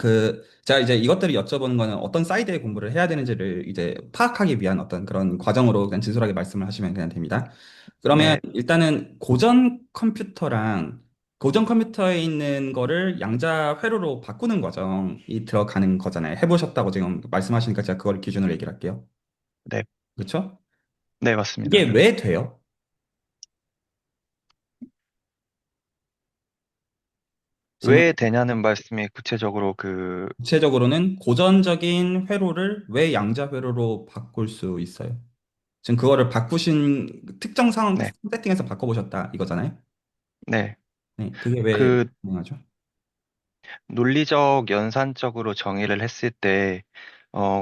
자, 이제 이것들을 여쭤보는 거는 어떤 사이드의 공부를 해야 되는지를 이제 파악하기 위한 어떤 그런 과정으로 그냥 진솔하게 말씀을 하시면 그냥 됩니다. 그러면 네, 일단은 고전 컴퓨터에 있는 거를 양자 회로로 바꾸는 과정이 들어가는 거잖아요. 해보셨다고 지금 말씀하시니까 제가 그걸 기준으로 얘기를 할게요. 네, 그렇죠? 네, 이게 맞습니다. 왜 돼요? 질문 왜 되냐는 말씀이 구체적으로 그, 구체적으로는 고전적인 회로를 왜 양자 회로로 바꿀 수 있어요? 지금 그거를 바꾸신 특정 상황 네, 세팅에서 바꿔보셨다 이거잖아요? 네. 네, 그게 왜 그 가능하죠? 논리적 연산적으로 정의를 했을 때,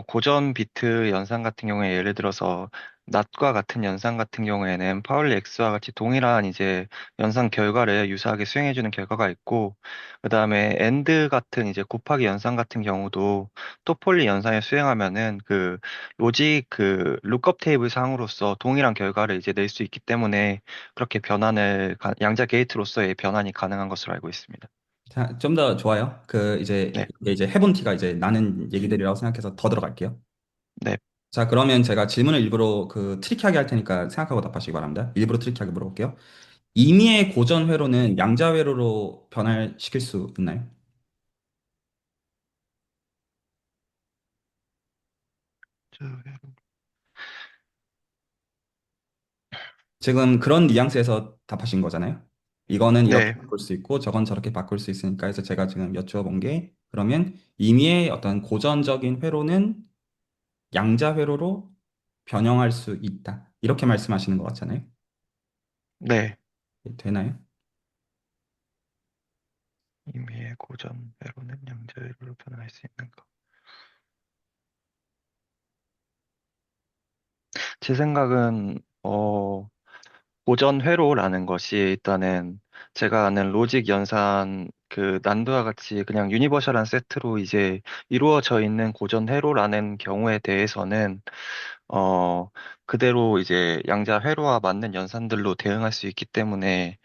고전 비트 연산 같은 경우에 예를 들어서 낫과 같은 연산 같은 경우에는 파울리 X와 같이 동일한 이제 연산 결과를 유사하게 수행해주는 결과가 있고, 그 다음에 AND 같은 이제 곱하기 연산 같은 경우도 토폴리 연산을 수행하면은 그 로직 그 룩업 테이블 상으로서 동일한 결과를 이제 낼 수 있기 때문에 그렇게 양자 게이트로서의 변환이 가능한 것으로 알고 있습니다. 자, 좀 더 좋아요. 이게 이제 해본 티가 이제 나는 얘기들이라고 생각해서 더 들어갈게요. 네. 자, 그러면 제가 질문을 일부러 그 트리키하게 할 테니까 생각하고 답하시기 바랍니다. 일부러 트리키하게 물어볼게요. 임의의 고전 회로는 양자 회로로 변환시킬 수 있나요? 지금 그런 뉘앙스에서 답하신 거잖아요. 이거는 이렇게 네, 바꿀 수 있고 저건 저렇게 바꿀 수 있으니까 해서 제가 지금 여쭈어본 게 그러면 임의의 어떤 고전적인 회로는 양자 회로로 변형할 수 있다. 이렇게 말씀하시는 것 같잖아요. 네. 되나요? 임의의 고전 회로는 양자회로로 변환할 수 있는가? 제 생각은 고전 회로라는 것이 일단은 제가 아는 로직 연산 그 난도와 같이 그냥 유니버셜한 세트로 이제 이루어져 있는 고전 회로라는 경우에 대해서는 어 그대로 이제 양자 회로와 맞는 연산들로 대응할 수 있기 때문에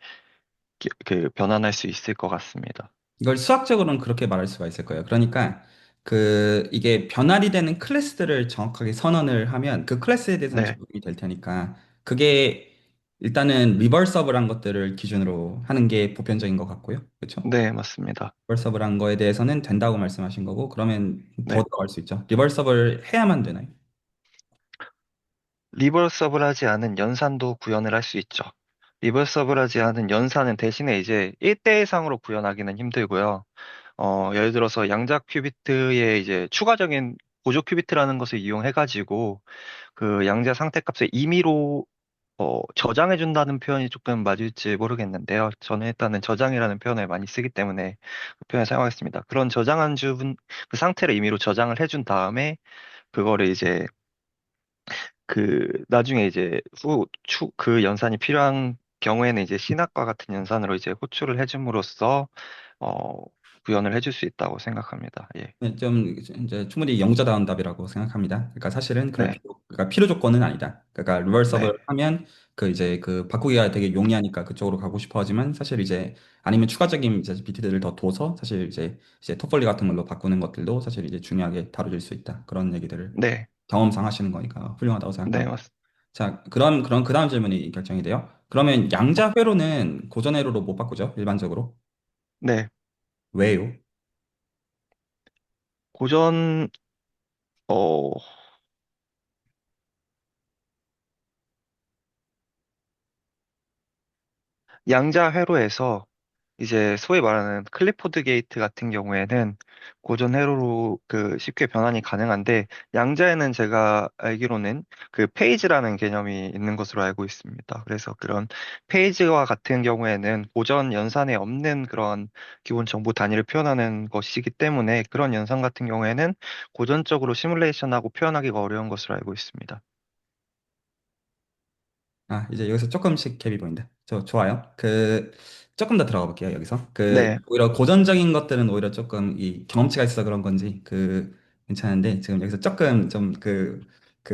그 변환할 수 있을 것 같습니다. 이걸 수학적으로는 그렇게 말할 수가 있을 거예요. 그러니까 그 이게 변환이 되는 클래스들을 정확하게 선언을 하면 그 클래스에 대해서는 네, 적용이 될 테니까 그게 일단은 리버서블한 것들을 기준으로 하는 게 보편적인 것 같고요. 그렇죠? 네, 맞습니다. 리버서블한 거에 대해서는 된다고 말씀하신 거고 그러면 더 네. 들어갈 수 있죠. 리버서블 해야만 되나요? 리버서블하지 않은 연산도 구현을 할 수 있죠. 리버서블하지 않은 연산은 대신에 이제 1대1상으로 구현하기는 힘들고요. 예를 들어서 양자 큐비트의 이제 추가적인 보조 큐비트라는 것을 이용해가지고 그 양자 상태값을 임의로 저장해준다는 표현이 조금 맞을지 모르겠는데요. 저는 일단은 저장이라는 표현을 많이 쓰기 때문에 그 표현을 사용하겠습니다. 그런 저장한 그 상태를 임의로 저장을 해준 다음에 그거를 이제 나중에 이제 그 연산이 필요한 경우에는 이제 신학과 같은 연산으로 이제 호출을 해줌으로써, 어, 구현을 해줄 수 있다고 생각합니다. 예. 네, 좀 이제 충분히 영재다운 답이라고 생각합니다. 그러니까 사실은 네, 그러니까 필요 조건은 아니다. 그러니까 리버서블 네, 하면 그 이제 그 바꾸기가 되게 용이하니까 그쪽으로 가고 싶어 하지만 사실 이제 아니면 추가적인 이제 비트들을 더 둬서 사실 이제 톱벌리 같은 걸로 바꾸는 것들도 사실 이제 중요하게 다뤄질 수 있다. 그런 얘기들을 네, 경험상 하시는 거니까 훌륭하다고 네, 생각하고. 자, 그럼 그 다음 질문이 결정이 돼요. 그러면 양자 회로는 고전 회로로 못 바꾸죠? 일반적으로. 네. 왜요? 고전, 어, 양자 회로에서 이제 소위 말하는 클리포드 게이트 같은 경우에는 고전 회로로 그 쉽게 변환이 가능한데 양자에는 제가 알기로는 그 페이지라는 개념이 있는 것으로 알고 있습니다. 그래서 그런 페이지와 같은 경우에는 고전 연산에 없는 그런 기본 정보 단위를 표현하는 것이기 때문에 그런 연산 같은 경우에는 고전적으로 시뮬레이션하고 표현하기가 어려운 것으로 알고 있습니다. 아, 이제 여기서 조금씩 갭이 보인다. 좋아요. 조금 더 들어가 볼게요, 여기서. 네, 오히려 고전적인 것들은 오히려 조금 이 경험치가 있어서 그런 건지, 괜찮은데, 지금 여기서 조금 좀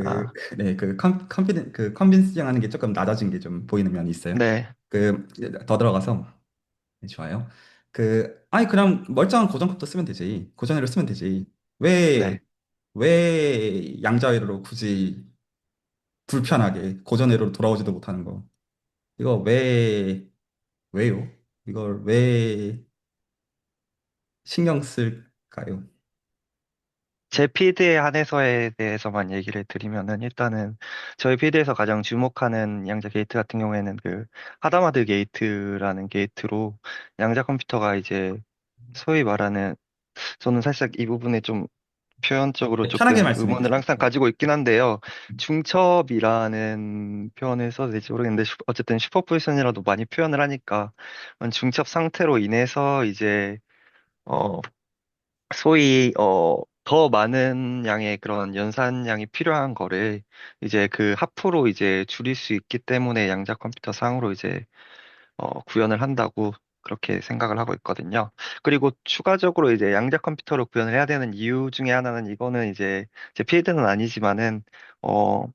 아, 네, 컨빈싱 하는 게 조금 낮아진 게 좀 보이는 면이 있어요. 네, 더 들어가서, 네, 좋아요. 아니, 그럼 멀쩡한 고전값도 쓰면 되지. 고전으로 쓰면 되지. 왜, 네. 왜 양자회로로 굳이 불편하게 고전회로로 돌아오지도 못하는 거. 이거 왜요? 이걸 왜 신경 쓸까요? 제 필드에 한해서에 대해서만 얘기를 드리면은 일단은 저희 필드에서 가장 주목하는 양자 게이트 같은 경우에는 그 하다마드 게이트라는 게이트로 양자 컴퓨터가 이제 소위 말하는 저는 살짝 이 부분에 좀 표현적으로 네, 편하게 조금 말씀해 의문을 주세요. 항상 가지고 있긴 한데요. 중첩이라는 표현을 써도 될지 모르겠는데 어쨌든 슈퍼포지션이라도 많이 표현을 하니까 중첩 상태로 인해서 이제 어 소위 더 많은 양의 그런 연산량이 필요한 거를 이제 그 하프로 이제 줄일 수 있기 때문에 양자 컴퓨터 상으로 이제 구현을 한다고 그렇게 생각을 하고 있거든요. 그리고 추가적으로 이제 양자 컴퓨터로 구현을 해야 되는 이유 중에 하나는 이거는 이제 제 필드는 아니지만은 어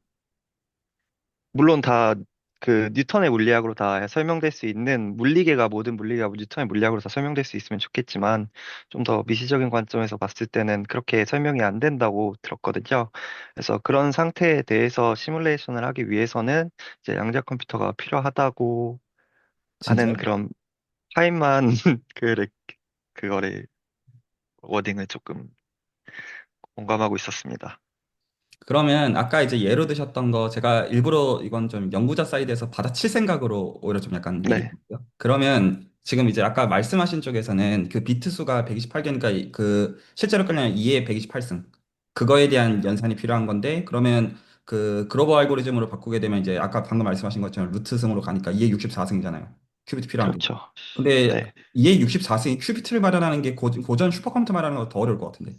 물론 다 그 뉴턴의 물리학으로 다 설명될 수 있는 물리계가 모든 물리가 뉴턴의 물리학으로 다 설명될 수 있으면 좋겠지만 좀 더 미시적인 관점에서 봤을 때는 그렇게 설명이 안 된다고 들었거든요. 그래서 그런 상태에 대해서 시뮬레이션을 하기 위해서는 이제 양자 컴퓨터가 필요하다고 하는 진짜요? 그런 파인만 그 그거를 워딩을 조금 공감하고 있었습니다. 그러면 아까 이제 예로 드셨던 거 제가 일부러 이건 좀 연구자 사이드에서 받아칠 생각으로 오히려 좀 약간 네, 얘기했고요. 그러면 지금 이제 아까 말씀하신 쪽에서는 그 비트 수가 128개니까 그 실제로 끌려면 2의 128승 그거에 대한 연산이 필요한 건데 그러면 그 글로벌 알고리즘으로 바꾸게 되면 이제 아까 방금 말씀하신 것처럼 루트 승으로 가니까 2의 64승이잖아요. 큐비트 필요한 게. 그렇죠. 근데 네, 2의 64승이 큐비트를 마련하는 게 고전 슈퍼컴퓨터 마련하는 거 더 어려울 것 같은데.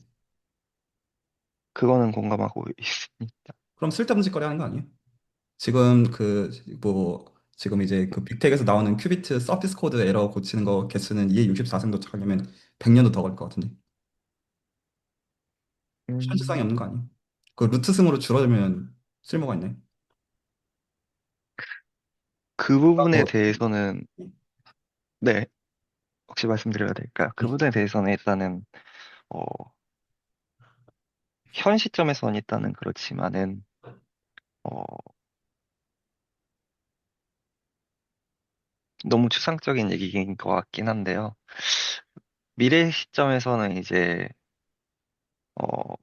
그거는 공감하고 있습니다. 그럼 쓸데없는 짓거리 하는 거 아니에요? 지금 그 뭐 지금 이제 그 빅텍에서 나오는 큐비트 서피스 코드 에러 고치는 거 개수는 2의 64승 도착하려면 100년도 더 걸릴 것 같은데 현실성이 음, 없는 거 아니에요? 그 루트 승으로 줄어들면 쓸모가 있네. 그 부분에 뭐, 대해서는 네, 혹시 말씀드려야 될까요? 그 부분에 대해서는 일단은 어, 현 시점에서는 일단은 그렇지만은 어, 너무 추상적인 얘기인 것 같긴 한데요. 미래 시점에서는 이제 어,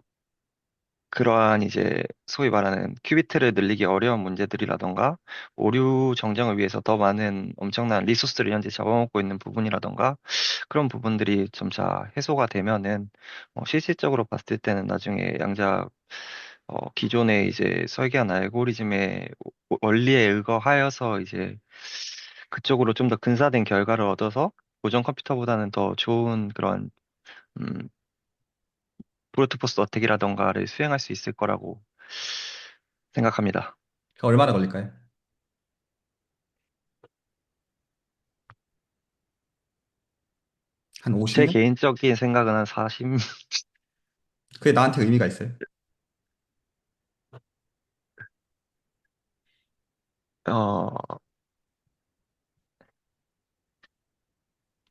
그러한 이제 소위 말하는 큐비트를 늘리기 어려운 문제들이라던가 오류 정정을 위해서 더 많은 엄청난 리소스를 현재 잡아먹고 있는 부분이라던가 그런 부분들이 점차 해소가 되면은 실질적으로 봤을 때는 나중에 양자 기존의 이제 설계한 알고리즘의 원리에 의거하여서 이제 그쪽으로 좀 더 근사된 결과를 얻어서 고전 컴퓨터보다는 더 좋은 그런 음, 브루트포스 어택이라던가를 수행할 수 있을 거라고 생각합니다. 그 얼마나 걸릴까요? 한 제 50년? 개인적인 생각은 한 40, 그게 나한테 의미가 있어요. 어,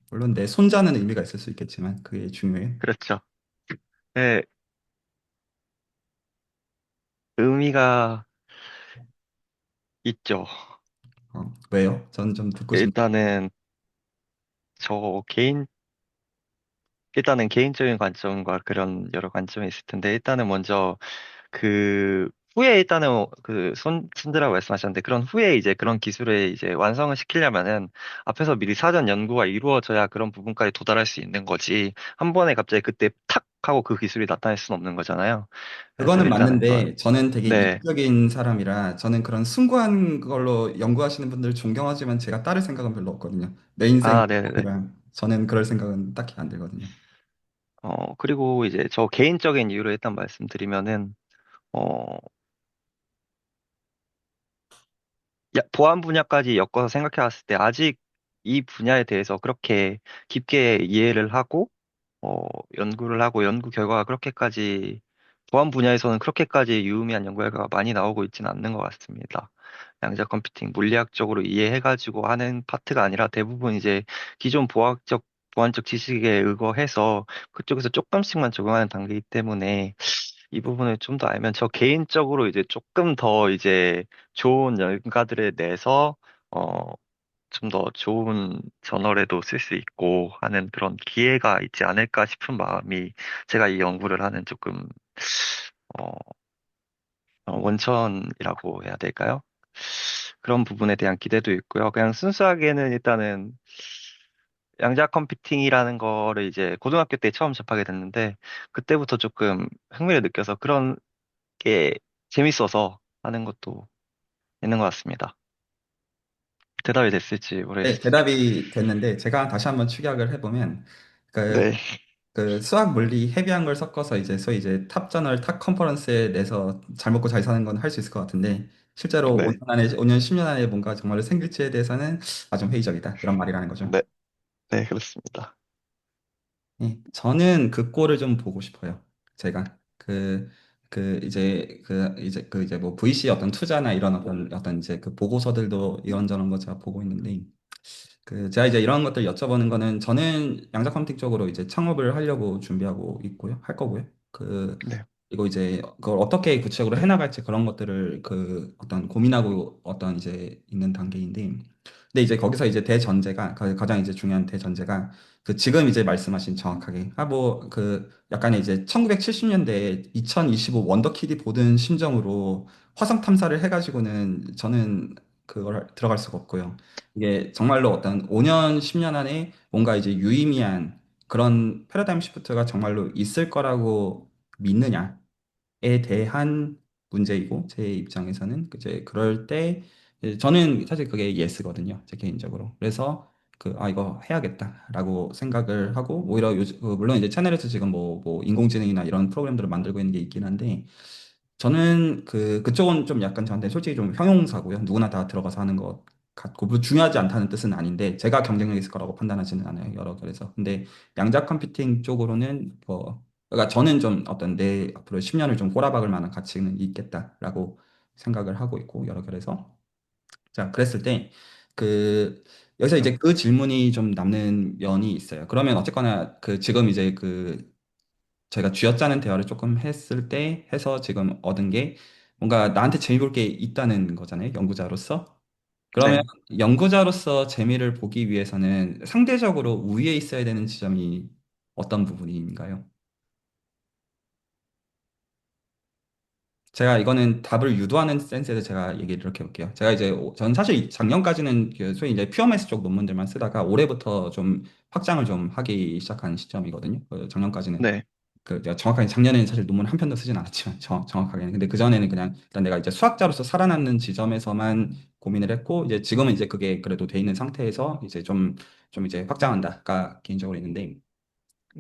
물론 내 손자는 의미가 있을 수 있겠지만 그게 중요해요. 그렇죠. 네, 의미가 있죠. 왜요? 저는 좀 듣고 싶네요. 일단은 저 개인, 일단은 개인적인 관점과 그런 여러 관점이 있을 텐데, 일단은 먼저 그 후에 일단은 그 손들라고 말씀하셨는데 그런 후에 이제 그런 기술을 이제 완성을 시키려면은 앞에서 미리 사전 연구가 이루어져야 그런 부분까지 도달할 수 있는 거지 한 번에 갑자기 그때 탁 하고 그 기술이 나타날 수는 없는 거잖아요. 그래서 그거는 일단은 그런 맞는데 저는 되게 네. 이기적인 사람이라 저는 그런 숭고한 걸로 연구하시는 분들 존경하지만 제가 따를 생각은 별로 없거든요. 내 인생 아, 네네네. 이라 저는 그럴 생각은 딱히 안 들거든요. 그리고 이제 저 개인적인 이유를 일단 말씀드리면은 어, 보안 분야까지 엮어서 생각해 봤을 때 아직 이 분야에 대해서 그렇게 깊게 이해를 하고 어, 연구를 하고 연구 결과가 그렇게까지 보안 분야에서는 그렇게까지 유의미한 연구 결과가 많이 나오고 있지는 않는 것 같습니다. 양자 컴퓨팅 물리학적으로 이해해가지고 하는 파트가 아니라 대부분 이제 기존 보안적 지식에 의거해서 그쪽에서 조금씩만 적용하는 단계이기 때문에 이 부분을 좀 더 알면 저 개인적으로 이제 조금 더 이제 좋은 연가들을 내서 어, 좀 더 좋은 저널에도 쓸 수 있고 하는 그런 기회가 있지 않을까 싶은 마음이 제가 이 연구를 하는 조금 어, 원천이라고 해야 될까요? 그런 부분에 대한 기대도 있고요. 그냥 순수하게는 일단은 양자 컴퓨팅이라는 거를 이제 고등학교 때 처음 접하게 됐는데 그때부터 조금 흥미를 느껴서 그런 게 재밌어서 하는 것도 있는 것 같습니다. 대답이 됐을지 네, 모르겠습니다. 대답이 됐는데 제가 다시 한번 축약을 해보면 그, 네, 그 수학 물리 헤비한 걸 섞어서 이제 소위 이제 탑 저널 탑 컨퍼런스에 내서 잘 먹고 잘 사는 건 할 수 있을 것 같은데 실제로 네, 5년 안에 5년 10년 안에 뭔가 정말 생길지에 대해서는 아주 회의적이다 이런 말이라는 거죠. 네, 네, 그렇습니다. 예, 저는 그 꼴을 좀 보고 싶어요. 제가 그 이제 뭐 VC 어떤 투자나 이런 어떤 이제 그 보고서들도 이런저런 거 제가 보고 있는데, 제가 이제 이런 것들 여쭤보는 거는, 저는 양자 컴퓨팅 쪽으로 이제 창업을 하려고 준비하고 있고요. 할 거고요. 네, 그리고 이제 그걸 어떻게 구체적으로 해나갈지 그런 것들을 어떤 고민하고 어떤 이제 있는 단계인데, 근데 이제 거기서 이제 대전제가, 가장 이제 중요한 대전제가, 지금 이제 말씀하신 정확하게, 약간의 이제 1970년대 2025 원더키디 보던 심정으로 화성 탐사를 해가지고는 저는 그걸 들어갈 수가 없고요. 이게 정말로 어떤 5년, 10년 안에 뭔가 이제 유의미한 그런 패러다임 시프트가 정말로 있을 거라고 믿느냐에 대한 문제이고, 제 입장에서는 이제 그럴 때 저는 사실 그게 예스거든요, 제 개인적으로. 그래서 이거 해야겠다라고 생각을 하고, 오히려 요즘 물론 이제 채널에서 지금 뭐 인공지능이나 이런 프로그램들을 만들고 있는 게 있긴 한데, 저는 그쪽은 좀 약간 저한테 솔직히 좀 형용사고요. 누구나 다 들어가서 하는 것 같고, 뭐 중요하지 않다는 뜻은 아닌데, 제가 경쟁력 있을 거라고 판단하지는 않아요. 여러 그래서. 근데 양자 컴퓨팅 쪽으로는 그러니까 저는 좀 어떤 내 앞으로 10년을 좀 꼬라박을 만한 가치는 있겠다라고 생각을 하고 있고, 여러 그래서. 자, 그랬을 때, 여기서 이제 그 질문이 좀 남는 면이 있어요. 그러면 어쨌거나 지금 이제 저희가 쥐어짜는 대화를 조금 했을 때 해서 지금 얻은 게, 뭔가 나한테 재미볼 게 있다는 거잖아요, 연구자로서. 그러면 네. 연구자로서 재미를 보기 위해서는 상대적으로 우위에 있어야 되는 지점이 어떤 부분인가요? 제가 이거는 답을 유도하는 센스에서 제가 얘기를 이렇게 해볼게요. 제가 이제, 전 사실 작년까지는 소위 이제 퓨어 매스 쪽 논문들만 쓰다가 올해부터 좀 확장을 좀 하기 시작한 시점이거든요. 작년까지는 네. 내가 정확하게 작년에는 사실 논문 한 편도 쓰진 않았지만, 정확하게는. 근데 그전에는 그냥 일단 내가 이제 수학자로서 살아남는 지점에서만 고민을 했고, 이제 지금은 이제 그게 그래도 돼 있는 상태에서 이제 좀 이제 확장한다가 개인적으로 있는데,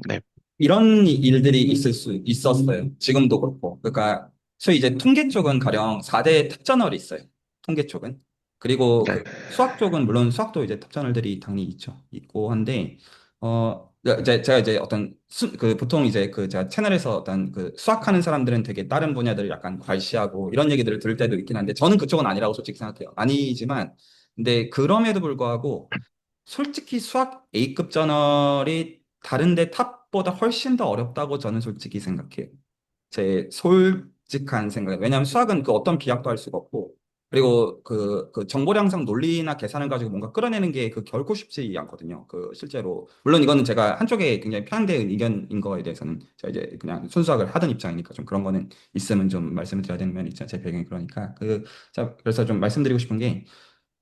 네. 이런 일들이 있을 수 있었어요. 지금도 그렇고. 그러니까 소위 이제 통계 쪽은 가령 4대 탑저널이 있어요. 통계 쪽은. 그리고 네. 수학 쪽은 물론 수학도 이제 탑저널들이 당연히 있죠. 있고 한데, 이제 제가 이제 보통 이제 제가 채널에서 어떤 수학하는 사람들은 되게 다른 분야들을 약간 괄시하고 이런 얘기들을 들을 때도 있긴 한데, 저는 그쪽은 아니라고 솔직히 생각해요. 아니지만, 근데 그럼에도 불구하고 솔직히 수학 A급 저널이 다른데 탑보다 훨씬 더 어렵다고 저는 솔직히 생각해요. 제 솔직한 생각. 왜냐하면 수학은 어떤 비약도 할 수가 없고, 그리고 정보량상 논리나 계산을 가지고 뭔가 끌어내는 게 결코 쉽지 않거든요. 실제로. 물론 이거는 제가 한쪽에 굉장히 편향된 의견인 거에 대해서는 제가 이제 그냥 순수학을 하던 입장이니까 좀 그런 거는 있으면 좀 말씀을 드려야 되는 면이 있잖아요. 제 배경이 그러니까. 자, 그래서 좀 말씀드리고 싶은 게,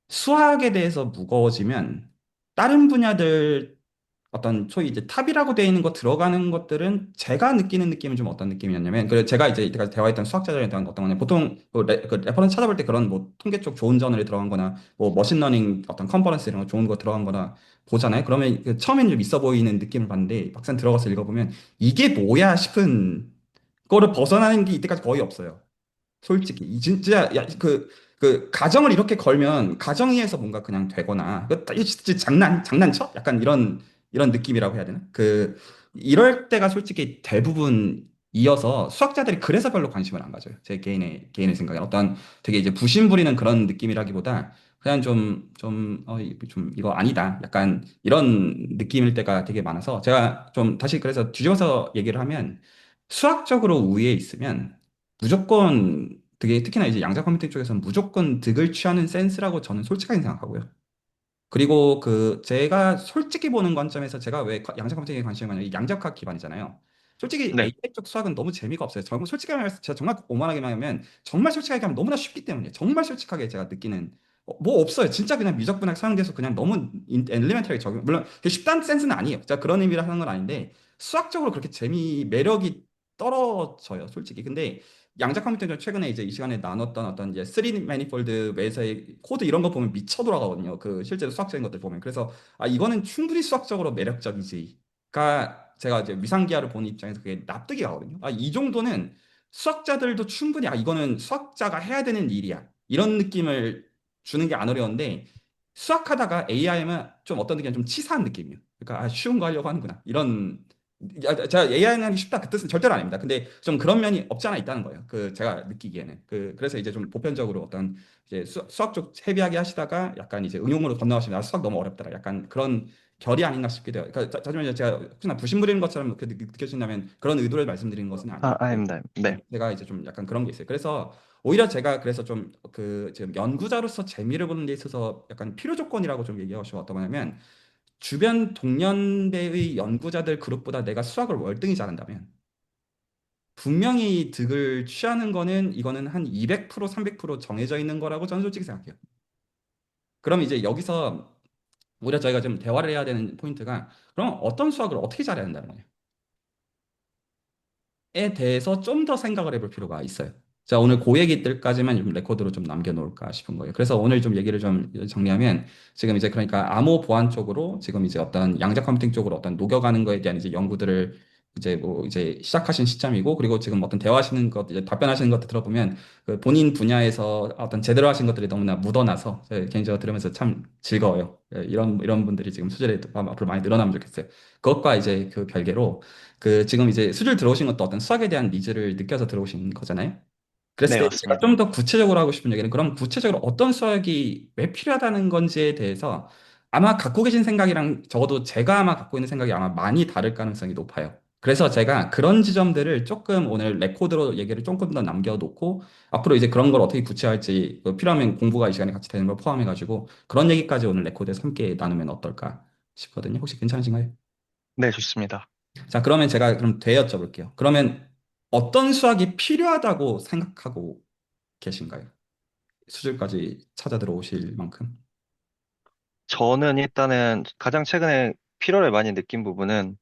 수학에 대해서 무거워지면 다른 분야들 어떤 소위 이제 탑이라고 되어 있는 거 들어가는 것들은 제가 느끼는 느낌은 좀 어떤 느낌이었냐면, 제가 이제 이때까지 대화했던 수학자들에 대한 어떤 거냐, 보통 레퍼런스 찾아볼 때 그런 뭐 통계 쪽 좋은 저널에 들어간 거나 뭐 머신러닝 어떤 컨퍼런스 이런 거 좋은 거 들어간 거나 보잖아요. 그러면 처음에는 좀 있어 보이는 느낌을 받는데, 막상 들어가서 읽어보면 이게 뭐야 싶은 거를 벗어나는 게 이때까지 거의 없어요. 솔직히 진짜 가정을 이렇게 걸면 가정위에서 뭔가 그냥 되거나, 이거 진짜 장난쳐? 약간 이런 느낌이라고 해야 되나? 이럴 때가 솔직히 대부분 이어서 수학자들이 그래서 별로 관심을 안 가져요. 제 개인의 생각에 어떤 되게 이제 부심 부리는 그런 느낌이라기보다 그냥 좀 이거 아니다. 약간 이런 느낌일 때가 되게 많아서, 제가 좀 다시 그래서 뒤집어서 얘기를 하면, 수학적으로 우위에 있으면 무조건 되게, 특히나 이제 양자 컴퓨팅 쪽에서는 무조건 득을 취하는 센스라고 저는 솔직하게 생각하고요. 그리고 제가 솔직히 보는 관점에서, 제가 왜 양자 컴퓨팅에 관심이 많냐면 양자역학 기반이잖아요. 솔직히 네. AI 쪽 수학은 너무 재미가 없어요. 정말 솔직하게 말해서, 제가 정말 오만하게 말하면, 정말 솔직하게 하면 너무나 쉽기 때문에, 정말 솔직하게 제가 느끼는 뭐 없어요. 진짜 그냥 미적분학 사용돼서 그냥 너무 엘리멘탈하게 적용. 물론 그게 쉽다는 센스는 아니에요. 제가 그런 의미로 하는 건 아닌데, 수학적으로 그렇게 매력이 떨어져요, 솔직히. 근데 양자 컴퓨터는 최근에 이제 이 시간에 나눴던 어떤 이제 3D 매니폴드 외에서의 코드 이런 거 보면 미쳐 돌아가거든요. 실제로 수학적인 것들 보면. 그래서 이거는 충분히 수학적으로 매력적이지가, 제가 이제 위상기하를 보는 입장에서 그게 납득이 가거든요. 이 정도는 수학자들도 충분히, 이거는 수학자가 해야 되는 일이야, 이런 느낌을 주는 게 안 어려운데, 수학하다가 AI면 좀 어떤 느낌이 좀 치사한 느낌이에요. 그러니까 쉬운 거 하려고 하는구나, 이런 제가 AI는 하기 쉽다 그 뜻은 절대로 아닙니다. 근데 좀 그런 면이 없지 않아 있다는 거예요. 그 제가 느끼기에는 그래서 이제 좀 보편적으로 어떤 이제 수학 쪽 헤비하게 하시다가 약간 이제 응용으로 건너가시면 아, 수학 너무 어렵더라. 약간 그런 결이 아닌가 싶기도 해요. 그러니까 하지만 제가 혹시나 부심 부리는 것처럼 그렇게 느껴진다면 그런 의도를 말씀드리는 것은 아니었고 아닙니다. 네. 제가 이제 좀 약간 그런 게 있어요. 그래서 오히려 제가 그래서 좀 그 지금 연구자로서 재미를 보는 데 있어서 약간 필요 조건이라고 좀 얘기하고 싶어 어떤 거냐면 주변 동년배의 연구자들 그룹보다 내가 수학을 월등히 잘한다면 분명히 득을 취하는 거는 이거는 한 200%, 300% 정해져 있는 거라고 저는 솔직히 생각해요. 그럼 이제 여기서 오히려 저희가 좀 대화를 해야 되는 포인트가 그럼 어떤 수학을 어떻게 잘해야 된다는 거예요. 에 대해서 좀 더 생각을 해볼 필요가 있어요. 자, 오늘 그 얘기들까지만 좀 레코드로 좀 남겨놓을까 싶은 거예요. 그래서 오늘 좀 얘기를 좀 정리하면 지금 이제 그러니까 암호 보안 쪽으로 지금 이제 어떤 양자 컴퓨팅 쪽으로 어떤 녹여가는 거에 대한 이제 연구들을 이제 뭐 이제 시작하신 시점이고 그리고 지금 어떤 대화하시는 것 이제 답변하시는 것들 들어보면 그 본인 분야에서 어떤 제대로 하신 것들이 너무나 묻어나서 제가 개인적으로 들으면서 참 즐거워요. 예, 이런 분들이 지금 수준에 앞으로 많이 늘어나면 좋겠어요. 그것과 이제 그 별개로 그 지금 이제 수술 들어오신 것도 어떤 수학에 대한 니즈를 느껴서 들어오신 거잖아요. 그랬을 네, 때 제가 좀 맞습니다. 더 구체적으로 하고 싶은 얘기는 그럼 구체적으로 어떤 수학이 왜 필요하다는 건지에 대해서 아마 갖고 계신 생각이랑 적어도 제가 아마 갖고 있는 생각이 아마 많이 다를 가능성이 높아요. 그래서 제가 그런 지점들을 조금 오늘 레코드로 얘기를 조금 더 남겨놓고 앞으로 이제 그런 걸 어떻게 구체화할지 필요하면 공부가 이 시간에 같이 되는 걸 포함해가지고 그런 얘기까지 오늘 레코드에서 함께 나누면 어떨까 싶거든요. 혹시 괜찮으신가요? 네, 좋습니다. 자, 그러면 제가 그럼 되여쭤볼게요. 그러면 어떤 수학이 필요하다고 생각하고 계신가요? 수준까지 찾아 들어오실 만큼. 저는 일단은 가장 최근에 필요를 많이 느낀 부분은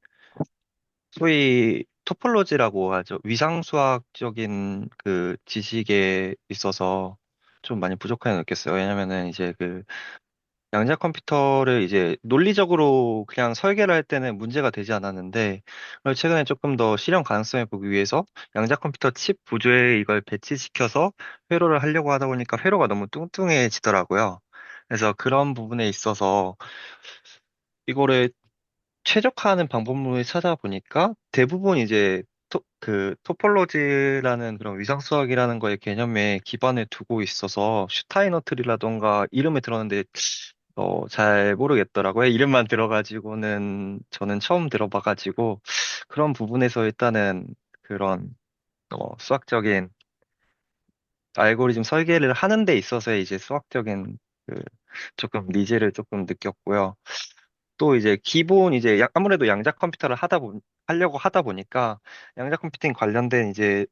소위 토폴로지라고 하죠. 위상수학적인 그 지식에 있어서 좀 많이 부족하게 느꼈어요. 왜냐면은 이제 그 양자 컴퓨터를 이제 논리적으로 그냥 설계를 할 때는 문제가 되지 않았는데, 그걸 최근에 조금 더 실현 가능성을 보기 위해서 양자 컴퓨터 칩 구조에 이걸 배치시켜서 회로를 하려고 하다 보니까 회로가 너무 뚱뚱해지더라고요. 그래서 그런 부분에 있어서 이거를 최적화하는 방법론을 찾아보니까 대부분 이제 그 토폴로지라는 그런 위상수학이라는 거의 개념에 기반을 두고 있어서 슈타이너 트리라던가 이름을 들었는데 잘 모르겠더라고요. 이름만 들어가지고는 저는 처음 들어봐가지고 그런 부분에서 일단은 그런 수학적인 알고리즘 설계를 하는 데 있어서의 이제 수학적인 그 조금 니즈를 조금 느꼈고요. 또 이제 기본 이제 아무래도 양자 컴퓨터를 하려고 하다 보니까 양자 컴퓨팅 관련된 이제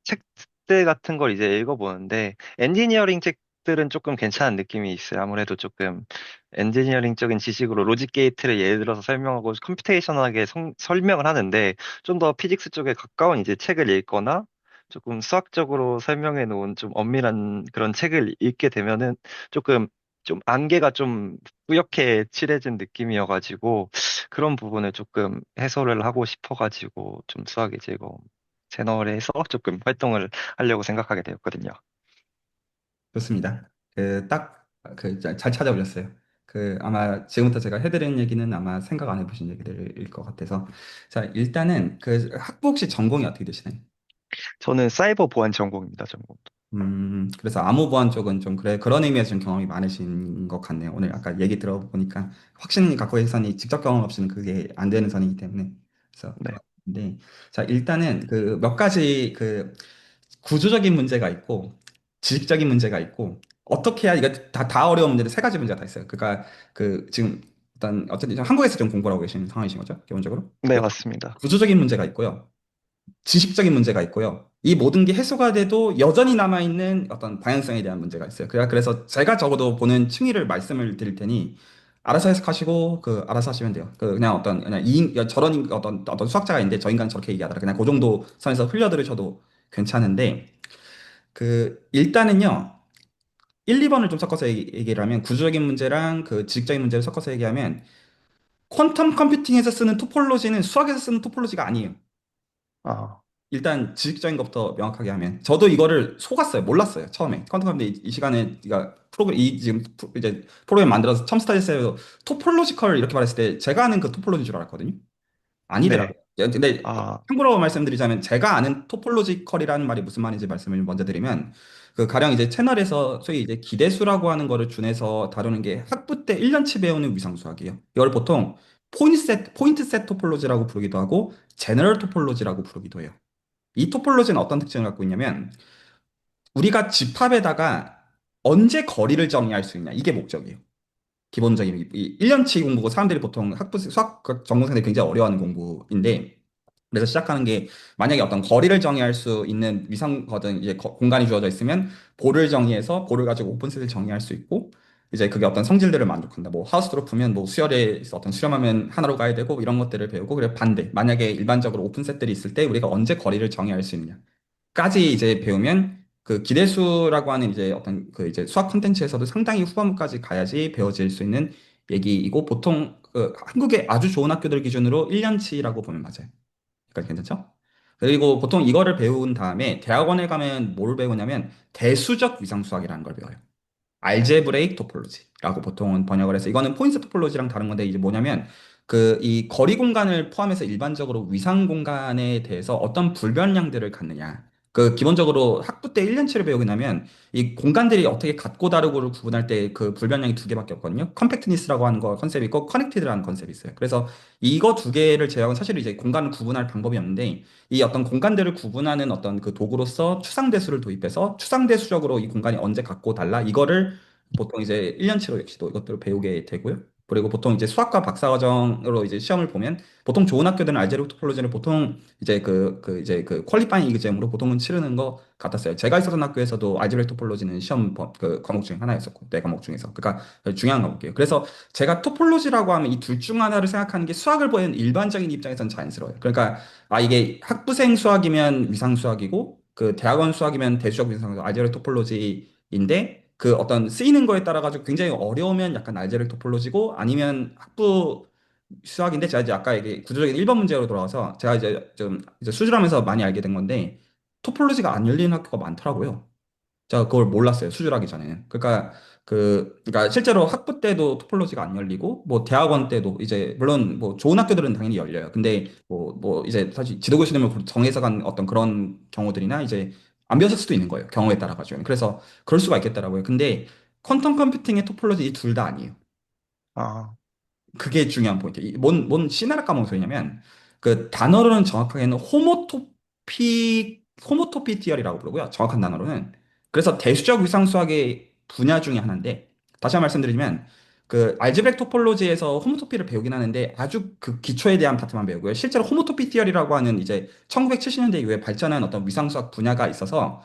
책들 같은 걸 이제 읽어보는데 엔지니어링 책들은 조금 괜찮은 느낌이 있어요. 아무래도 조금 엔지니어링적인 지식으로 로직 게이트를 예를 들어서 설명하고 컴퓨테이셔널하게 설명을 하는데 좀 더 피직스 쪽에 가까운 이제 책을 읽거나 조금 수학적으로 설명해 놓은 좀 엄밀한 그런 책을 읽게 되면은 조금 좀 안개가 좀 뿌옇게 칠해진 느낌이어가지고 그런 부분을 조금 해소를 하고 싶어가지고 좀 수학의 즐거움 채널에서 조금 활동을 하려고 생각하게 되었거든요. 좋습니다. 잘 찾아오셨어요. 그 아마 지금부터 제가 해드리는 얘기는 아마 생각 안 해보신 얘기들일 것 같아서 자 일단은 그 학부 혹시 전공이 어떻게 되시나요? 저는 사이버 보안 전공입니다, 전공. 그래서 암호 보안 쪽은 좀 그래 그런 의미에서 좀 경험이 많으신 것 같네요. 오늘 아까 얘기 들어보니까 확신 갖고 계신 선이 직접 경험 없이는 그게 안 되는 선이기 때문에 그래서 네. 그런데 자 일단은 그 몇 가지 그 구조적인 문제가 있고 지식적인 문제가 있고 어떻게 해야 이거 다 어려운 문제인데 세 가지 문제가 다 있어요. 그러니까 그 지금 일단 어쨌든 한국에서 좀 공부를 하고 계시는 상황이신 거죠, 기본적으로. 네, 맞습니다. 구조적인 문제가 있고요. 지식적인 문제가 있고요. 이 모든 게 해소가 돼도 여전히 남아있는 어떤 방향성에 대한 문제가 있어요. 그래서 제가 적어도 보는 층위를 말씀을 드릴 테니 알아서 해석하시고 알아서 하시면 돼요. 그냥 어떤 그냥 저런 어떤 수학자가 있는데 저 인간은 저렇게 얘기하더라. 그냥 그 정도 선에서 흘려 들으셔도 괜찮은데 일단은요. 1, 2번을 좀 섞어서 얘기를 하면 구조적인 문제랑 그 지식적인 문제를 섞어서 얘기하면 퀀텀 컴퓨팅에서 쓰는 토폴로지는 수학에서 쓰는 토폴로지가 아니에요. 아, 일단 지식적인 것부터 명확하게 하면 저도 이거를 속았어요. 몰랐어요. 처음에 퀀텀 컴퓨팅 이 시간에 그러니까 프로그램 지금 이제 프로그램 만들어서 처음 스타트했어요. 토폴로지컬 이렇게 말했을 때 제가 아는 그 토폴로지인 줄 알았거든요. 네. 아니더라고요. 근데 아, 참고로 말씀드리자면 제가 아는 토폴로지컬이라는 말이 무슨 말인지 말씀을 먼저 드리면 그 가령 이제 채널에서 소위 이제 기대수라고 하는 거를 준해서 다루는 게 학부 때 1년치 배우는 위상수학이에요. 이걸 보통 포인트 셋 토폴로지라고 부르기도 하고 제너럴 토폴로지라고 부르기도 해요. 이 토폴로지는 어떤 특징을 갖고 있냐면 우리가 집합에다가 언제 거리를 정의할 수 있냐 이게 목적이에요. 기본적인 이 1년치 공부고 사람들이 보통 학부 수학 전공생들이 굉장히 어려워하는 공부인데 그래서 시작하는 게 만약에 어떤 거리를 정의할 수 있는 위상거든 이제 공간이 주어져 있으면 볼을 정의해서 볼을 가지고 오픈셋을 정의할 수 있고 이제 그게 어떤 성질들을 만족한다. 뭐 하우스트로프면 뭐 수열에 어떤 수렴하면 하나로 가야 되고 이런 것들을 배우고 그래 반대. 만약에 일반적으로 오픈셋들이 있을 때 우리가 언제 거리를 정의할 수 있느냐까지 이제 배우면 그 기대수라고 하는 이제 어떤 그 이제 수학 콘텐츠에서도 상당히 후반부까지 가야지 배워질 수 있는 얘기이고 보통 그 한국의 아주 좋은 학교들 기준으로 1년치라고 보면 맞아요. 그러니까 괜찮죠? 그리고 보통 이거를 배운 다음에 대학원에 가면 뭘 배우냐면 대수적 위상수학이라는 걸 배워요. 알제브레이크 토폴로지라고 보통은 번역을 해서 이거는 포인트 토폴로지랑 다른 건데 이제 뭐냐면 그 이 거리 공간을 포함해서 일반적으로 위상 공간에 대해서 어떤 불변량들을 갖느냐. 그 기본적으로 학부 때 1년치를 배우게 되면 이 공간들이 어떻게 같고 다르고를 구분할 때 그 불변량이 두 개밖에 없거든요. 컴팩트니스라고 하는 거 컨셉이 있고 커넥티드라는 컨셉이 있어요. 그래서 이거 두 개를 제외하고는 사실 이제 공간을 구분할 방법이 없는데 이 어떤 공간들을 구분하는 어떤 그 도구로서 추상대수를 도입해서 추상대수적으로 이 공간이 언제 같고 달라 이거를 보통 이제 1년치로 역시도 이것들을 배우게 되고요. 그리고 보통 이제 수학과 박사과정으로 이제 시험을 보면 보통 좋은 학교들은 알제리 토폴로지를 보통 이제 이제 그 퀄리파잉 이그잼으로 보통은 치르는 것 같았어요. 제가 있었던 학교에서도 알제리 토폴로지는 시험 그 과목 중에 하나였었고 네 과목 중에서 그러니까 중요한 과목이에요. 그래서 제가 토폴로지라고 하면 이 둘 중 하나를 생각하는 게 수학을 보는 일반적인 입장에서는 자연스러워요. 그러니까 아 이게 학부생 수학이면 위상 수학이고 그 대학원 수학이면 대수적 위상 수학 알제리 토폴로지인데 그 어떤 쓰이는 거에 따라 가지고 굉장히 어려우면 약간 알제리 토폴로지고 아니면 학부 수학인데 제가 이제 아까 이게 구조적인 1번 문제로 돌아와서 제가 이제 좀 이제 수술하면서 많이 알게 된 건데 토폴로지가 안 열리는 학교가 많더라고요. 제가 그걸 몰랐어요. 수술하기 전에는. 그러니까 실제로 학부 때도 토폴로지가 안 열리고, 뭐 대학원 때도 이제, 물론 뭐 좋은 학교들은 당연히 열려요. 근데 뭐 이제 사실 지도 교수님을 정해서 간 어떤 그런 경우들이나 이제 안 배웠을 수도 있는 거예요. 경우에 따라 가지고. 그래서 그럴 수가 있겠더라고요. 근데 퀀텀 컴퓨팅의 토폴로지 이 둘 다 아니에요. 아, 그게 중요한 포인트. 뭔 시나라 까먹은 소리냐면 그 단어로는 정확하게는 호모토피 티어리라고 부르고요. 정확한 단어로는. 그래서 대수적 위상수학의 분야 중에 하나인데 다시 한번 말씀드리면 그 알제브렉 토폴로지에서 호모토피를 배우긴 하는데 아주 그 기초에 대한 파트만 배우고요. 실제로 호모토피 티어리라고 하는 이제 1970년대 이후에 발전한 어떤 위상수학 분야가 있어서